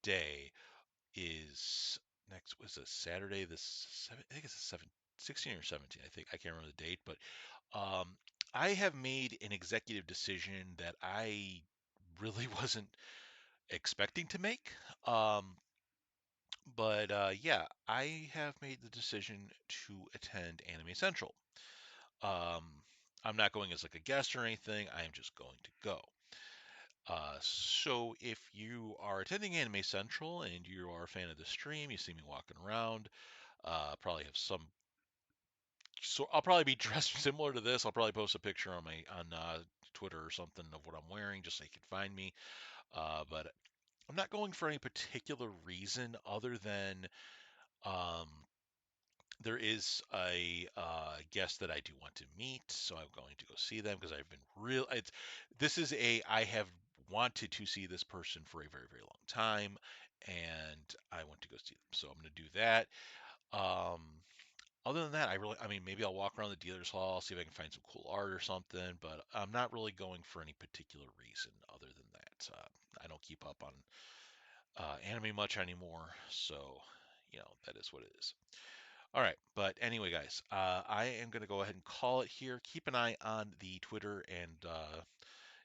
today, is next was a Saturday. I think it's a 16 or 17. I think I can't remember the date, but um, I have made an executive decision that I really wasn't expecting to make. But yeah, I have made the decision to attend Anime Central. Um, I'm not going as like a guest or anything. I am just going to go. So if you are attending Anime Central and you are a fan of the stream, you see me walking around, probably have some. So I'll probably be dressed similar to this. I'll probably post a picture on my on Twitter or something of what I'm wearing, just so you can find me. But I'm not going for any particular reason other than um, there is a guest that I do want to meet, so I'm going to go see them because I've been real. This is a I have wanted to see this person for a very very long time, and I want to go see them. So I'm going to do that. Um, Other than that, I mean, maybe I'll walk around the dealer's hall, see if I can find some cool art or something. But I'm not really going for any particular reason other than that. I don't keep up on anime much anymore, so that is what it is. All right, but anyway, guys, I am going to go ahead and call it here. Keep an eye on the Twitter and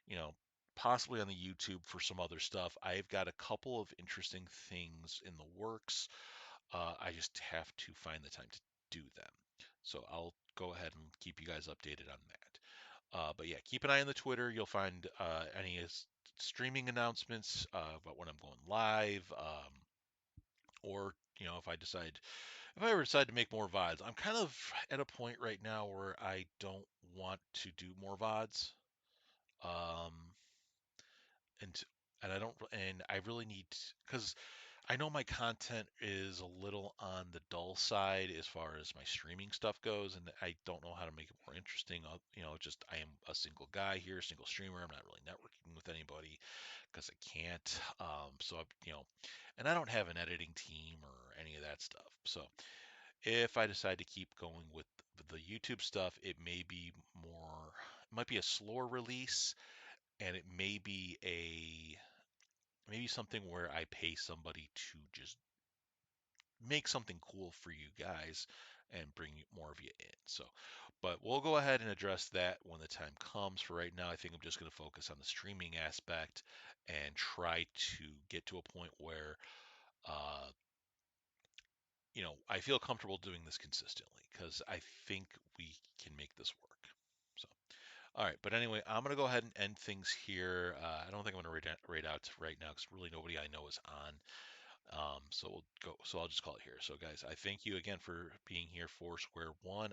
you know, possibly on the YouTube for some other stuff. I've got a couple of interesting things in the works. I just have to find the time to do them. So I'll go ahead and keep you guys updated on that. But yeah, keep an eye on the Twitter. You'll find any streaming announcements about when I'm going live, or if I ever decide to make more VODs. I'm kind of at a point right now where I don't want to do more VODs. Um, and and I really need, because I know my content is a little on the dull side as far as my streaming stuff goes, and I don't know how to make it more interesting. Just I am a single guy here, single streamer. I'm not really networking with anybody because I can't. And I don't have an editing team or any of that stuff. So if I decide to keep going with the YouTube stuff, it may be more, it might be a slower release, and it may be maybe something where I pay somebody to just make something cool for you guys and bring more of you in. So, but we'll go ahead and address that when the time comes. For right now, I think I'm just going to focus on the streaming aspect and try to get to a point where, uh, I feel comfortable doing this consistently because I think we can make this work. So, all right. But anyway, I'm going to go ahead and end things here. I don't think I'm going to rate out right now because really nobody I know is on. So we'll go. So I'll just call it here. So guys, I thank you again for being here for Square One.